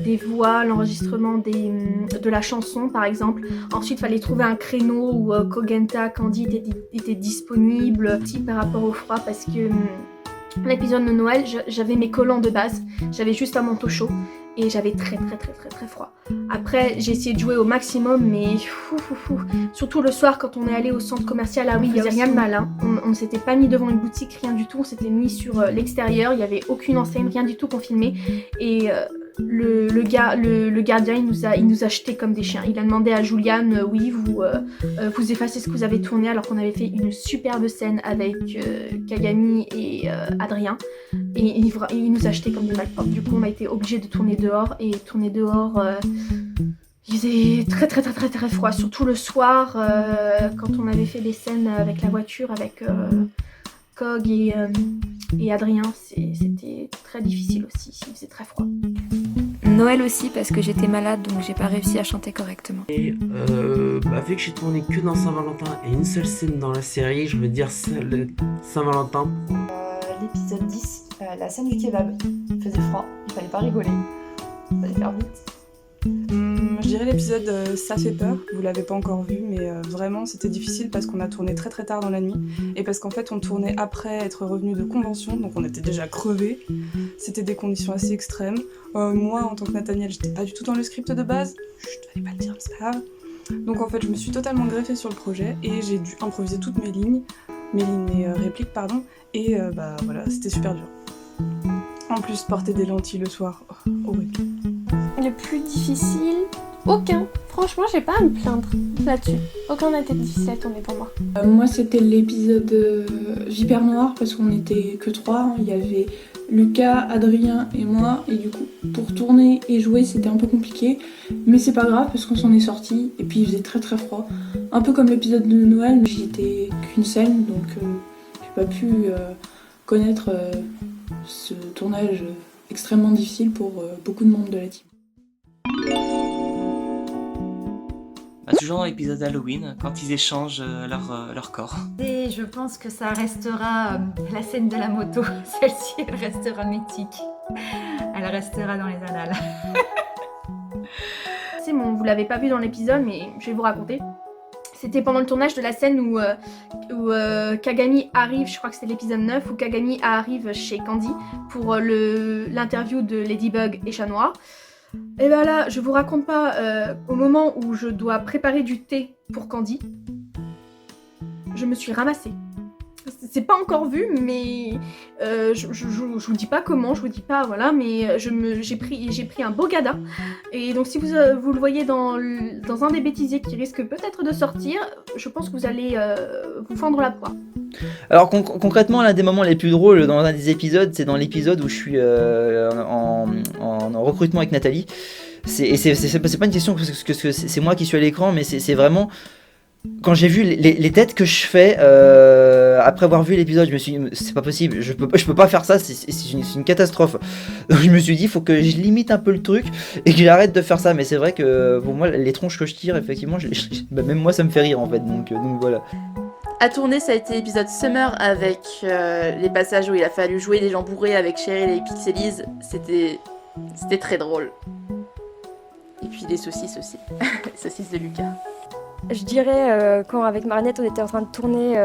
S22: des voix, l'enregistrement de la chanson par exemple. Ensuite, fallait trouver un créneau où Kogenta, Candy étaient disponibles, aussi par rapport au froid, parce que l'épisode de Noël, j'avais mes collants de base, j'avais juste un manteau chaud et j'avais très froid. Après, j'ai essayé de jouer au maximum, mais surtout le soir quand on est allé au centre commercial, il n'y avait rien de malin. On ne s'était pas mis devant une boutique, rien du tout, on s'était mis sur l'extérieur, il n'y avait aucune enseigne, rien du tout qu'on filmait. Et le gardien, il nous a jetés comme des chiens. Il a demandé à Juliane, oui, vous effacez ce que vous avez tourné, alors qu'on avait fait une superbe scène avec Kagami et Adrien. Et il nous a jetés comme des malpropres. Du coup, on a été obligés de tourner dehors. Et tourner dehors, il faisait très froid. Surtout le soir, quand on avait fait les scènes avec la voiture, avec Kog et Adrien, c'était très difficile aussi. Il faisait très froid.
S8: Noël aussi, parce que j'étais malade, donc j'ai pas réussi à chanter correctement.
S16: Et vu que j'ai tourné que dans Saint-Valentin et une seule scène dans la série, je veux dire Saint-Valentin.
S4: L'épisode 10, la scène du kebab. Il faisait froid, il fallait pas rigoler, il fallait faire vite.
S20: Je dirais l'épisode Ça fait peur, vous l'avez pas encore vu, mais vraiment c'était difficile parce qu'on a tourné très tard dans la nuit et parce qu'en fait on tournait après être revenu de convention, donc on était déjà crevés. C'était des conditions assez extrêmes. Moi en tant que Nathaniel, j'étais pas du tout dans le script de base, je devais pas le dire mais c'est pas grave. Donc en fait je me suis totalement greffée sur le projet et j'ai dû improviser toutes mes répliques pardon, et voilà, c'était super dur. En plus porter des lentilles le soir, horrible.
S22: Le plus difficile,
S17: Aucun. Franchement, j'ai pas à me plaindre là-dessus. Aucun n'a été difficile à tourner pour moi.
S9: Moi, c'était l'épisode Vipère Noire parce qu'on était que 3. Il y avait Lucas, Adrien et moi. Et du coup, pour tourner et jouer, c'était un peu compliqué. Mais c'est pas grave parce qu'on s'en est sortis. Et puis, il faisait très très froid. Un peu comme l'épisode de Noël, mais j'y étais qu'une scène. Donc, j'ai pas pu connaître ce tournage extrêmement difficile pour beaucoup de membres de la team.
S1: Toujours dans l'épisode d'Halloween, quand ils échangent leur corps.
S6: Et je pense que ça restera la scène de la moto. Celle-ci, elle restera mythique. Elle restera dans les annales.
S22: C'est bon, vous l'avez pas vu dans l'épisode, mais je vais vous raconter. C'était pendant le tournage de la scène où Kagami arrive, je crois que c'était l'épisode 9, où Kagami arrive chez Candy pour l'interview de Ladybug et Chat Noir. Et ben là, je vous raconte pas, au moment où je dois préparer du thé pour Candy, je me suis ramassée. C'est pas encore vu, mais je vous dis pas comment, je vous dis pas, voilà, mais j'ai pris un beau gada. Et donc si vous le voyez dans un des bêtisiers qui risque peut-être de sortir, je pense que vous allez vous fendre la poire.
S13: Alors concrètement, l'un des moments les plus drôles dans un des épisodes, c'est dans l'épisode où je suis en recrutement avec Nathalie. C'est pas une question parce que c'est moi qui suis à l'écran, mais c'est vraiment... Quand j'ai vu les têtes que je fais après avoir vu l'épisode, je me suis dit c'est pas possible, je peux pas faire ça, c'est une catastrophe. Donc je me suis dit faut que je limite un peu le truc et que j'arrête de faire ça. Mais c'est vrai que pour moi les tronches que je tire, effectivement, même moi ça me fait rire en fait. Donc voilà.
S2: À tourner, ça a été l'épisode Summer avec les passages où il a fallu jouer des gens bourrés avec Cheryl et Pixelise. C'était très drôle. Et puis les saucisses aussi, les saucisses de Lucas.
S12: Je dirais quand avec Marinette on était en train de tourner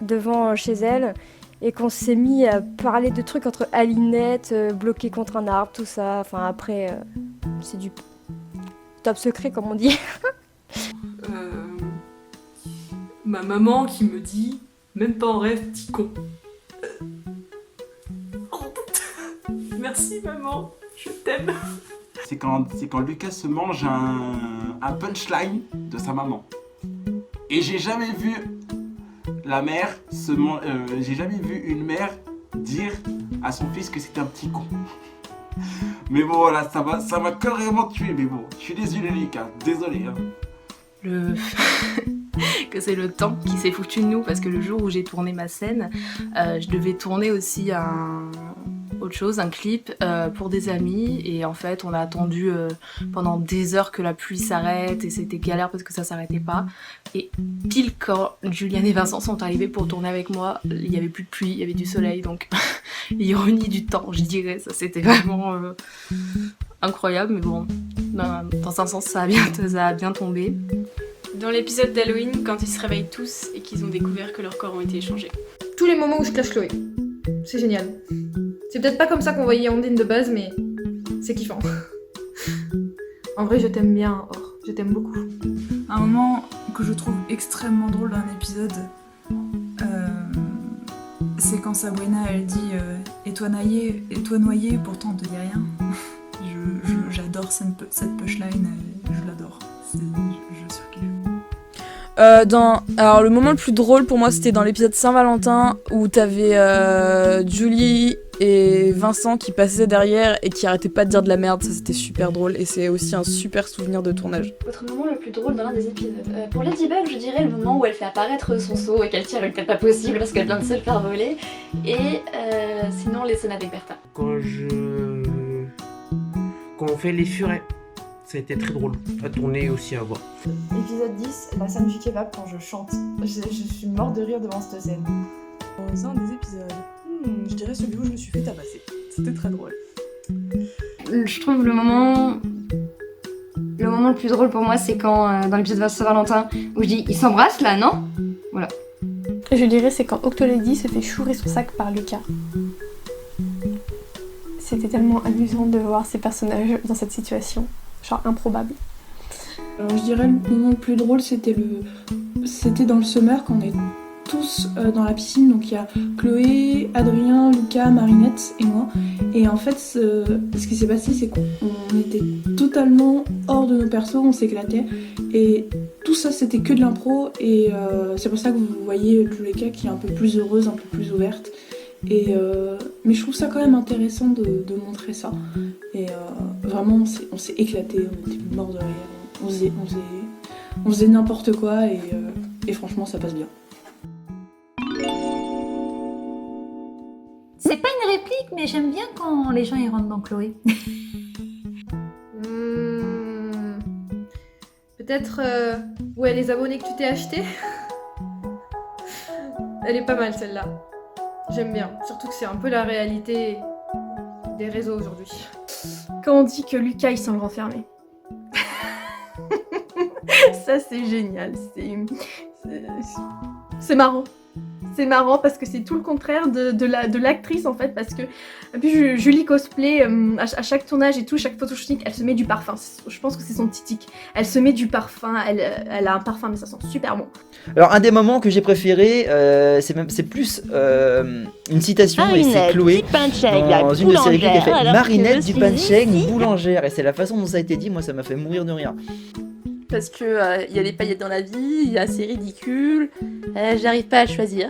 S12: devant chez elle et qu'on s'est mis à parler de trucs entre Alinette, bloqué contre un arbre, tout ça. Enfin après c'est du top secret comme on dit.
S3: Ma maman qui me dit même pas en rêve, petit con. Merci maman, je t'aime.
S5: C'est quand Lucas se mange un punchline de sa maman. Et j'ai jamais vu j'ai jamais vu une mère dire à son fils que c'était un petit con. Mais bon voilà, ça m'a carrément tué, mais bon, je suis désolé Lucas, désolé. Hein.
S19: Que c'est le temps qui s'est foutu de nous parce que le jour où j'ai tourné ma scène, je devais tourner aussi autre chose, un clip pour des amis et en fait on a attendu pendant des heures que la pluie s'arrête et c'était galère parce que ça s'arrêtait pas et pile quand Julien et Vincent sont arrivés pour tourner avec moi, il y avait plus de pluie, il y avait du soleil donc l'ironie du temps je dirais, ça c'était vraiment incroyable mais bon dans un sens ça a bien tombé.
S14: Dans l'épisode d'Halloween, quand ils se réveillent tous et qu'ils ont découvert que leurs corps ont été échangés.
S22: Tous les moments où je clash Chloé. C'est génial. C'est peut-être pas comme ça qu'on voyait Ondine de base, mais c'est kiffant. En vrai, je t'aime bien, Or. Je t'aime beaucoup.
S15: Un moment que je trouve extrêmement drôle d'un épisode, c'est quand Sabrina, elle dit et toi noyé, pourtant on te dit rien. J'adore cette punchline, je l'adore. Je surkiffe.
S7: Alors le moment le plus drôle pour moi c'était dans l'épisode Saint-Valentin où t'avais Julie et Vincent qui passaient derrière et qui arrêtaient pas de dire de la merde, ça c'était super drôle et c'est aussi un super souvenir de tournage.
S10: Votre moment le plus drôle dans l'un des épisodes pour Ladybug, je dirais le moment où elle fait apparaître son seau et qu'elle tire une tête pas possible parce qu'elle vient de se le faire voler et sinon les scènes avec Bertha.
S16: Quand on fait les furets. Ça a été très drôle à tourner et aussi à voir.
S4: Épisode 10, la scène du kebab quand je chante. Je suis morte de rire devant cette scène.
S20: Dans un des épisodes, je dirais celui où je me suis fait tabasser. C'était très drôle.
S21: Je trouve le moment le plus drôle pour moi, c'est quand, dans l'épisode de Saint-Valentin, où je dis « ils s'embrassent là, non ?» Voilà.
S17: Je dirais c'est quand Octolady se fait chourer son sac par Lucas. C'était tellement amusant de voir ces personnages dans cette situation. Genre improbable.
S9: Alors je dirais le moment le plus drôle c'était dans le summer quand on est tous tous dans la piscine, donc il y a Chloé, Adrien, Lucas, Marinette et moi. Et en fait, ce qui s'est passé, c'est qu'on était totalement hors de nos persos, on s'éclatait. Et tout ça, c'était que de l'impro. Et c'est pour ça que vous voyez Juleka qui est un peu plus heureuse, un peu plus ouverte. Mais je trouve ça quand même intéressant de montrer ça. Et vraiment, on s'est éclaté, on était morts de rire. On faisait n'importe quoi et franchement, ça passe bien.
S6: C'est pas une réplique, mais j'aime bien quand les gens y rentrent dans Chloé.
S14: Peut-être ouais, les abonnés que tu t'es achetés. Elle est pas mal celle-là. J'aime bien, surtout que c'est un peu la réalité des réseaux aujourd'hui.
S22: Quand on dit que Lucas il semble renfermé. Ça c'est génial, c'est marrant. C'est marrant parce que c'est tout le contraire de l'actrice en fait, parce que et puis Julie cosplay à chaque tournage et tout, chaque photoshooting, elle se met du parfum. Je pense que c'est son petit tic. Elle se met du parfum, elle a un parfum mais ça sent super bon.
S13: Alors un des moments que j'ai préféré, c'est plus une citation et c'est Chloé dans une de ses répliques qui a fait Marinette Dupancheng, boulangère, et c'est la façon dont ça a été dit, moi ça m'a fait mourir de rire.
S2: Parce que y a les paillettes dans la vie, il y a c'est ridicule, j'arrive pas à choisir.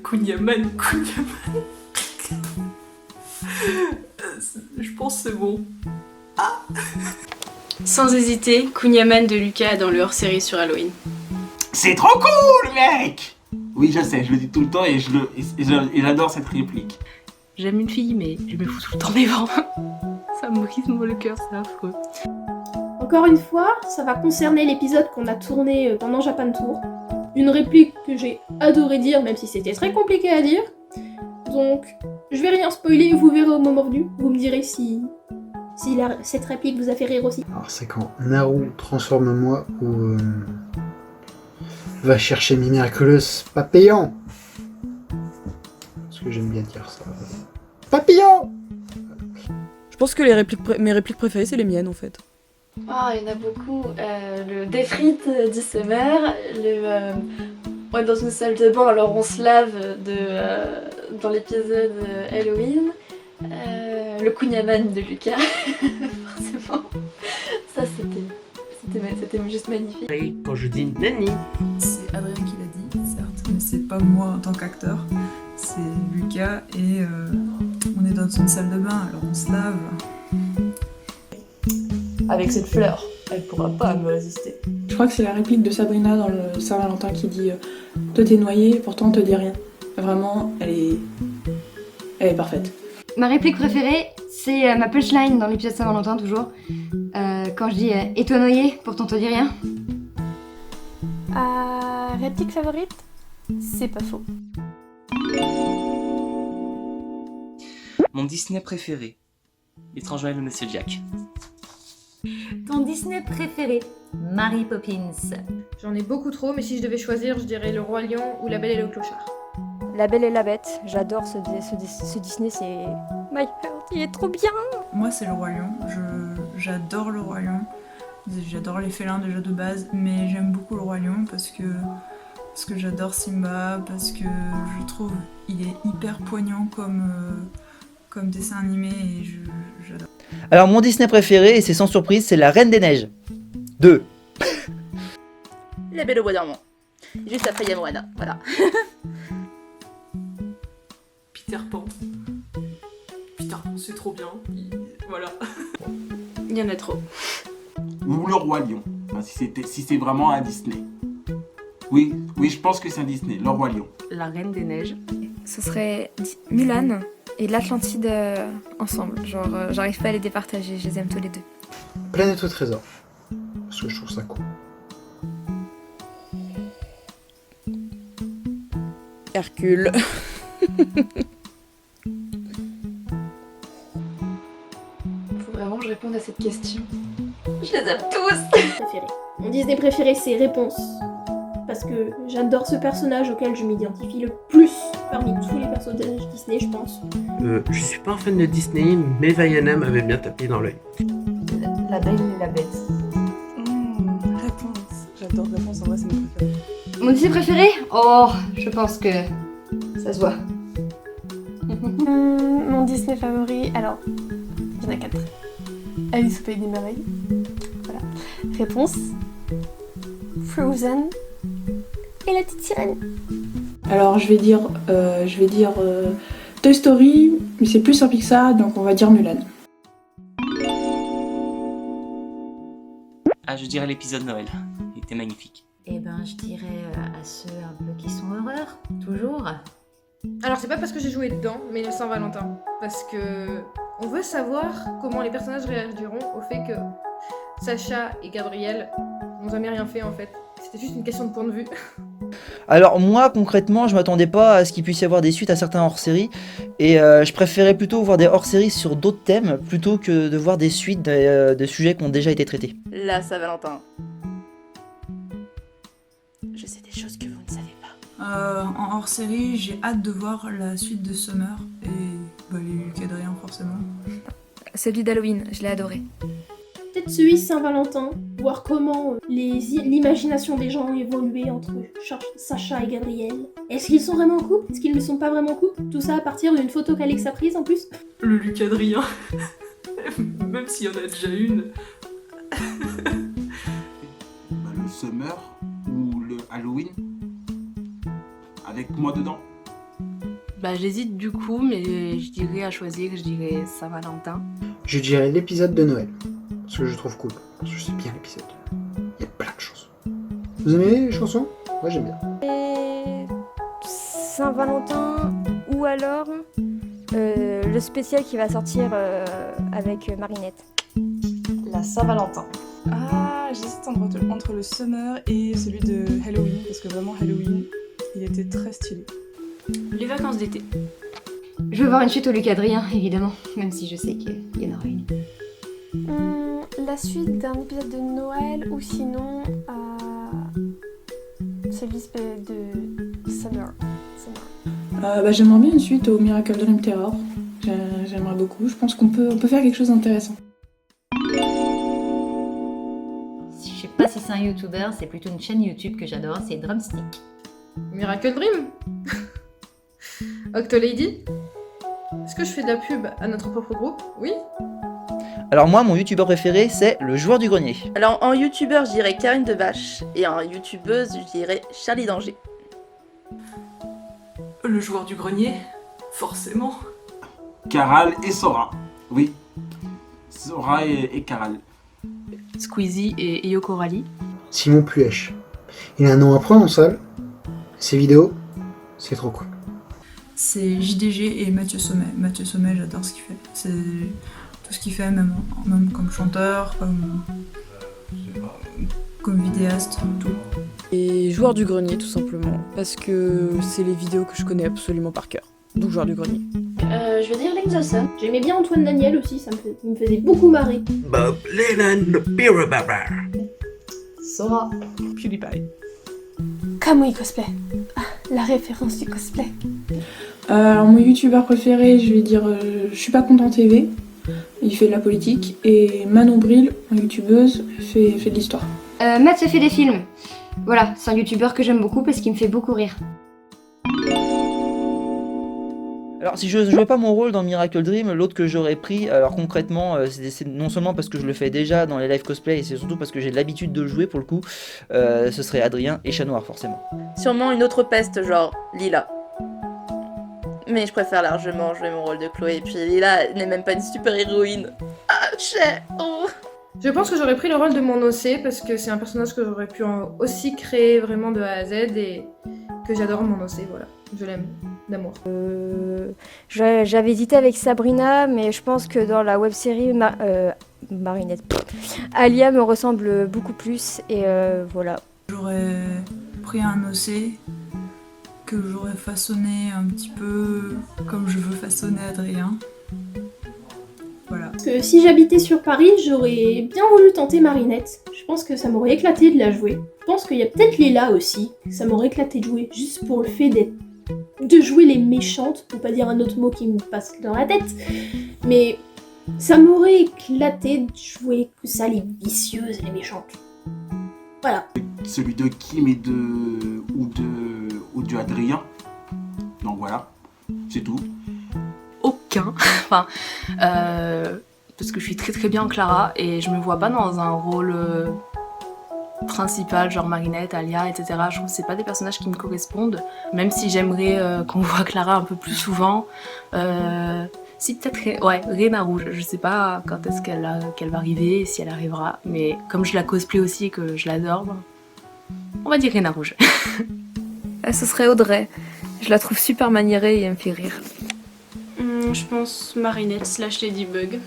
S3: Kunyaman. Je pense que c'est bon.
S11: Sans hésiter, Kunyaman de Lucas dans le hors-série sur Halloween.
S5: C'est trop cool, mec! Oui, je sais, je le dis tout le temps et j'adore cette réplique.
S19: J'aime une fille, mais je me fous tout le temps des vents. Ça me brise le cœur, c'est affreux.
S17: Encore une fois, ça va concerner l'épisode qu'on a tourné pendant Japan Tour. Une réplique que j'ai adoré dire, même si c'était très compliqué à dire. Donc, je vais rien spoiler, vous verrez au moment venu. Vous me direz si cette réplique vous a fait rire aussi.
S18: Alors c'est quand Naru transforme moi ou va chercher mes miraculeuses papillons. Parce que j'aime bien dire ça. Papillon!
S7: Je pense que mes répliques préférées, c'est les miennes en fait.
S10: Oh, il y en a beaucoup. Le défrite d'Issemer, ouais, dans une salle de bain, alors on se lave dans l'épisode Halloween. Le Kunyaman de Lucas, forcément. Ça, c'était juste magnifique.
S16: Et quand je dis Nani,
S15: c'est Adrien qui l'a dit, certes, mais c'est pas moi en tant qu'acteur. C'est Lucas et on est dans une salle de bain, alors on se lave.
S2: Avec cette fleur, elle pourra pas me résister.
S9: Je crois que c'est la réplique de Sabrina dans le Saint-Valentin qui dit toi t'es noyée, pourtant on te dit rien. Vraiment, elle est parfaite.
S21: Ma réplique préférée, c'est ma punchline dans l'épisode Saint-Valentin, toujours. Quand je dis et toi noyé, pourtant on te dit rien.
S22: Réplique favorite? C'est pas faux.
S1: Mon Disney préféré, L'étrange Noël de Monsieur Jack.
S6: Ton Disney préféré, Mary Poppins.
S14: J'en ai beaucoup trop, mais si je devais choisir, je dirais Le Roi Lion ou La Belle et le Clochard.
S12: La Belle et la Bête, j'adore ce Disney, c'est... My Heart, il est trop bien.
S15: Moi c'est Le Roi Lion, j'adore Le Roi Lion. J'adore les félins déjà de base, mais j'aime beaucoup Le Roi Lion parce que j'adore Simba, parce que je trouve il est hyper poignant comme dessin animé et j'adore.
S13: Alors mon Disney préféré, et c'est sans surprise, c'est La Reine des Neiges 2.
S2: La Belle au bois dormant. Juste après, il y a Moana, voilà.
S3: Peter Pan, c'est trop bien. Voilà.
S11: Il y en a trop.
S5: Ou Le Roi Lion, enfin, si c'est vraiment un Disney. Oui, je pense que c'est un Disney, Le Roi Lion.
S19: La Reine des Neiges.
S8: Ce serait Mulan et l'Atlantide ensemble. Genre, j'arrive pas à les départager, je les aime tous les deux.
S18: Planète au trésor. Parce que je trouve ça cool.
S7: Hercule.
S10: Faut vraiment que je réponde à cette question. Je les aime tous.
S17: Préféré. Mon Disney préféré, c'est Réponse. Parce que j'adore ce personnage auquel je m'identifie le plus parmi tous les personnages Disney, je pense.
S16: Je suis pas un fan de Disney, mais Vaiana m'avait bien tapé dans l'œil.
S4: La Belle et la Bête.
S20: Réponse. J'adore Réponse, en vrai c'est mon préféré.
S9: Mon Disney préféré? Oh, je pense que ça se voit.
S12: Mon Disney favori, alors, il y en a 4. Alice au Pays des Merveilles. Voilà. Réponse. Frozen. Et la petite sirène.
S15: Alors je vais dire Toy Story, mais c'est plus un Pixar, donc on va dire Mulan.
S1: Ah, je dirais l'épisode Noël. Il était magnifique.
S6: Eh ben, je dirais à ceux un peu qui sont horreurs, toujours.
S14: Alors c'est pas parce que j'ai joué dedans, mais le Saint-Valentin. Parce que on veut savoir comment les personnages réagiront au fait que Sacha et Gabriel n'ont jamais rien fait en fait. C'était juste une question de point de vue.
S13: Alors moi concrètement je m'attendais pas à ce qu'il puisse y avoir des suites à certains hors-séries et je préférais plutôt voir des hors-séries sur d'autres thèmes plutôt que de voir des suites de sujets qui ont déjà été traités.
S2: La Saint-Valentin. Je sais des choses que vous ne savez pas.
S15: En hors-série, j'ai hâte de voir la suite de Summer et les Lucas et Adrien forcément.
S8: Celui d'Halloween, je l'ai adoré.
S17: Peut-être celui Saint-Valentin, voir comment l'imagination des gens ont évolué entre Sacha et Gabriel. Est-ce qu'ils sont vraiment en couple? Est-ce qu'ils ne sont pas vraiment en couple? Tout ça à partir d'une photo qu'Alex a prise en plus.
S3: Le Lucas Adrien. Même s'il y en a déjà une.
S5: Le Summer ou le Halloween avec moi dedans.
S19: Bah j'hésite du coup, mais je dirais à choisir, je dirais Saint-Valentin.
S18: Je dirais l'épisode de Noël. Parce que je trouve cool. Parce que je sais bien l'épisode. Il y a plein de chansons. Vous aimez les chansons? Moi j'aime bien.
S12: Et Saint-Valentin ou alors le spécial qui va sortir avec Marinette.
S4: La Saint-Valentin.
S20: Ah, j'hésite entre le Summer et celui de Halloween, parce que vraiment Halloween, il était très stylé.
S19: Les vacances d'été.
S9: Je veux voir une suite au Lucas Adrien, évidemment, même si je sais qu'il y en aura une.
S12: La suite d'un épisode de Noël ou sinon celui de Summer.
S15: J'aimerais bien une suite au Miracle Dream Terror. J'aimerais beaucoup. Je pense qu'on peut faire quelque chose d'intéressant.
S6: Je sais pas si c'est un YouTuber, c'est plutôt une chaîne YouTube que j'adore, c'est Drumstick.
S14: Miracle Dream. Octolady. Est-ce que je fais de la pub à notre propre groupe? Oui.
S13: Alors moi mon youtubeur préféré c'est le joueur du grenier.
S2: Alors en youtubeur je dirais Karine Devache et en youtubeuse je dirais Charlie Danger.
S3: Le joueur du grenier, forcément.
S5: Caral et Sora. Oui. Sora et Caral.
S19: Squeezie et Yoko Rally.
S18: Simon Puech. Il a un nom imprononçable. Ses vidéos, c'est trop cool.
S15: C'est JDG et Mathieu Sommet. Mathieu Sommet, j'adore ce qu'il fait. C'est tout ce qu'il fait, même comme chanteur, comme vidéaste, tout.
S7: Et joueur du grenier tout simplement, parce que c'est les vidéos que je connais absolument par cœur. Donc joueur du grenier.
S10: Je veux dire Lexoson.
S17: J'aimais bien Antoine Daniel aussi, il me faisait beaucoup marrer.
S16: Bob Lennon, le Pure Baba.
S4: Sora.
S20: PewDiePie.
S12: Comme il cosplay. Ah, la référence du cosplay.
S15: Alors mon youtubeur préféré, je vais dire Je suis pas content TV. Il fait de la politique. Et Manon Bril, une youtubeuse, fait de l'histoire.
S9: Matt se fait des films. Voilà, c'est un youtubeur que j'aime beaucoup parce qu'il me fait beaucoup rire.
S13: Alors si je jouais pas mon rôle dans Miracle Dream, l'autre que j'aurais pris, alors concrètement, c'est non seulement parce que je le fais déjà dans les live cosplay, et c'est surtout parce que j'ai l'habitude de le jouer pour le coup, ce serait Adrien et Chat Noir forcément.
S2: Sûrement une autre peste genre Lila. Mais je préfère largement jouer mon rôle de Chloé, et puis Lila n'est même pas une super héroïne. Ah, oh.
S14: Je pense que j'aurais pris le rôle de mon OC parce que c'est un personnage que j'aurais pu aussi créer vraiment de A à Z et que j'adore mon OC, voilà. Je l'aime d'amour.
S12: J'avais hésité avec Sabrina, mais je pense que dans la web-série Marinette, Alia me ressemble beaucoup plus et voilà.
S15: J'aurais pris un OC que j'aurais façonné un petit peu comme je veux façonner Adrien. Voilà.
S17: Parce que si j'habitais sur Paris, j'aurais bien voulu tenter Marinette. Je pense que ça m'aurait éclaté de la jouer. Je pense qu'il y a peut-être Léla aussi, ça m'aurait éclaté de jouer, juste pour le fait de jouer les méchantes, pour pas dire un autre mot qui me passe dans la tête. Mais ça m'aurait éclaté de jouer que ça, les vicieuses, les méchantes. Voilà.
S5: Celui de Kim et ou de Adrien. Donc voilà, c'est tout.
S19: Aucun. Enfin, parce que je suis très très bien Clara et je me vois pas dans un rôle principal, genre Marinette, Alia, etc. Je trouve que c'est pas des personnages qui me correspondent, même si j'aimerais qu'on voit Clara un peu plus souvent. Si peut-être, Réna Rouge, je sais pas quand est-ce qu'elle va arriver, si elle arrivera, mais comme je la cosplay aussi et que je l'adore, on va dire Réna Rouge.
S8: Ce serait Audrey. Je la trouve super maniérée et elle me fait rire.
S11: Je pense Marinette / Ladybug.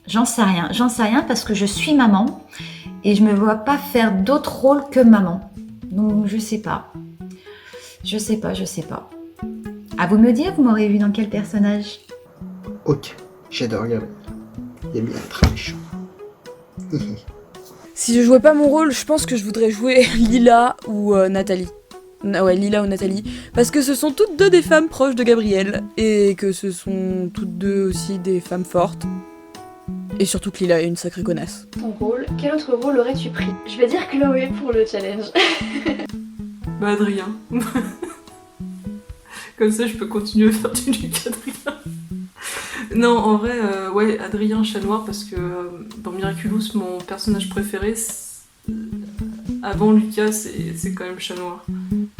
S6: J'en sais rien parce que je suis maman et je me vois pas faire d'autres rôles que maman. Donc je sais pas. À vous de me dire, vous m'aurez vu dans quel personnage?
S18: Ok, j'adore regarder. Il est bien très méchant.
S7: Si je jouais pas mon rôle, je pense que je voudrais jouer Lila ou Nathalie. Ouais, Lila ou Nathalie. Parce que ce sont toutes deux des femmes proches de Gabriel. Et que ce sont toutes deux aussi des femmes fortes. Et surtout que Lila est une sacrée connasse.
S10: Ton rôle, quel autre rôle aurais-tu pris? Je vais dire Chloé pour le challenge.
S3: Bah Adrien. Comme ça je peux continuer à faire du Lucas Adrien. Non, en vrai, ouais, Adrien, chat noir, parce que dans Miraculous, mon personnage préféré, avant Lucas, c'est quand même chat noir.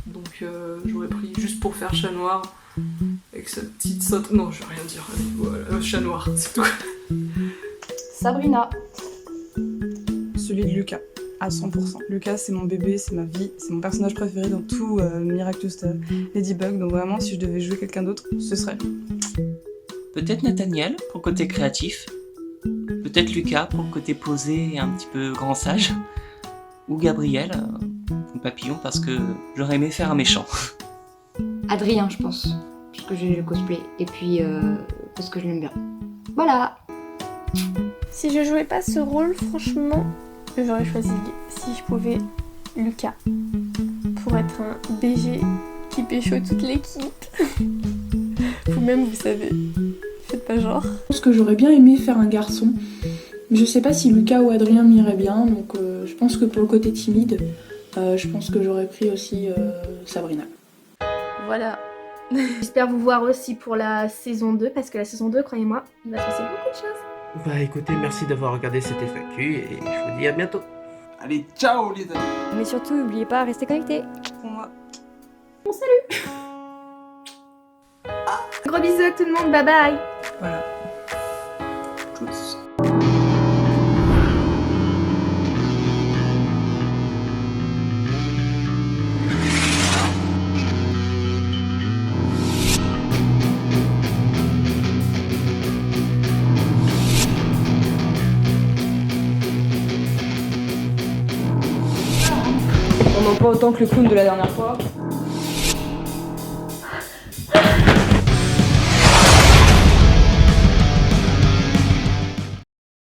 S3: Donc j'aurais pris juste pour faire chat noir, avec sa petite saute. Non, je vais rien dire, allez, voilà, chat noir, c'est tout.
S4: Sabrina.
S20: Celui de Lucas, à 100%. Lucas, c'est mon bébé, c'est ma vie, c'est mon personnage préféré dans tout Miraculous Ladybug, donc vraiment, si je devais jouer quelqu'un d'autre, ce serait lui.
S1: Peut-être Nathaniel pour le côté créatif. Peut-être Lucas pour le côté posé et un petit peu grand sage. Ou Gabriel, mon papillon, parce que j'aurais aimé faire un méchant.
S9: Adrien, je pense. Parce que j'ai le cosplay. Et puis, parce que je l'aime bien. Voilà.
S17: Si je jouais pas ce rôle, franchement, j'aurais choisi, si je pouvais, Lucas. Pour être un BG qui pécho toute l'équipe. Vous-même, vous savez. Faites pas genre.
S15: Je pense que j'aurais bien aimé faire un garçon. Je sais pas si Lucas ou Adrien m'iraient bien, donc je pense que pour le côté timide, je pense que j'aurais pris aussi Sabrina.
S17: Voilà. J'espère vous voir aussi pour la saison 2, parce que la saison 2, croyez-moi, il va se passer beaucoup de choses.
S16: Bah écoutez, merci d'avoir regardé cette FAQ et je vous dis à bientôt.
S5: Allez, ciao les amis.
S12: Mais surtout, n'oubliez pas, restez connectés.
S20: Pour moi.
S17: Bon, salut. Gros bisous à tout le monde, bye bye.
S20: Voilà. Tchuss.
S7: Non, pas autant que le clown de la dernière fois.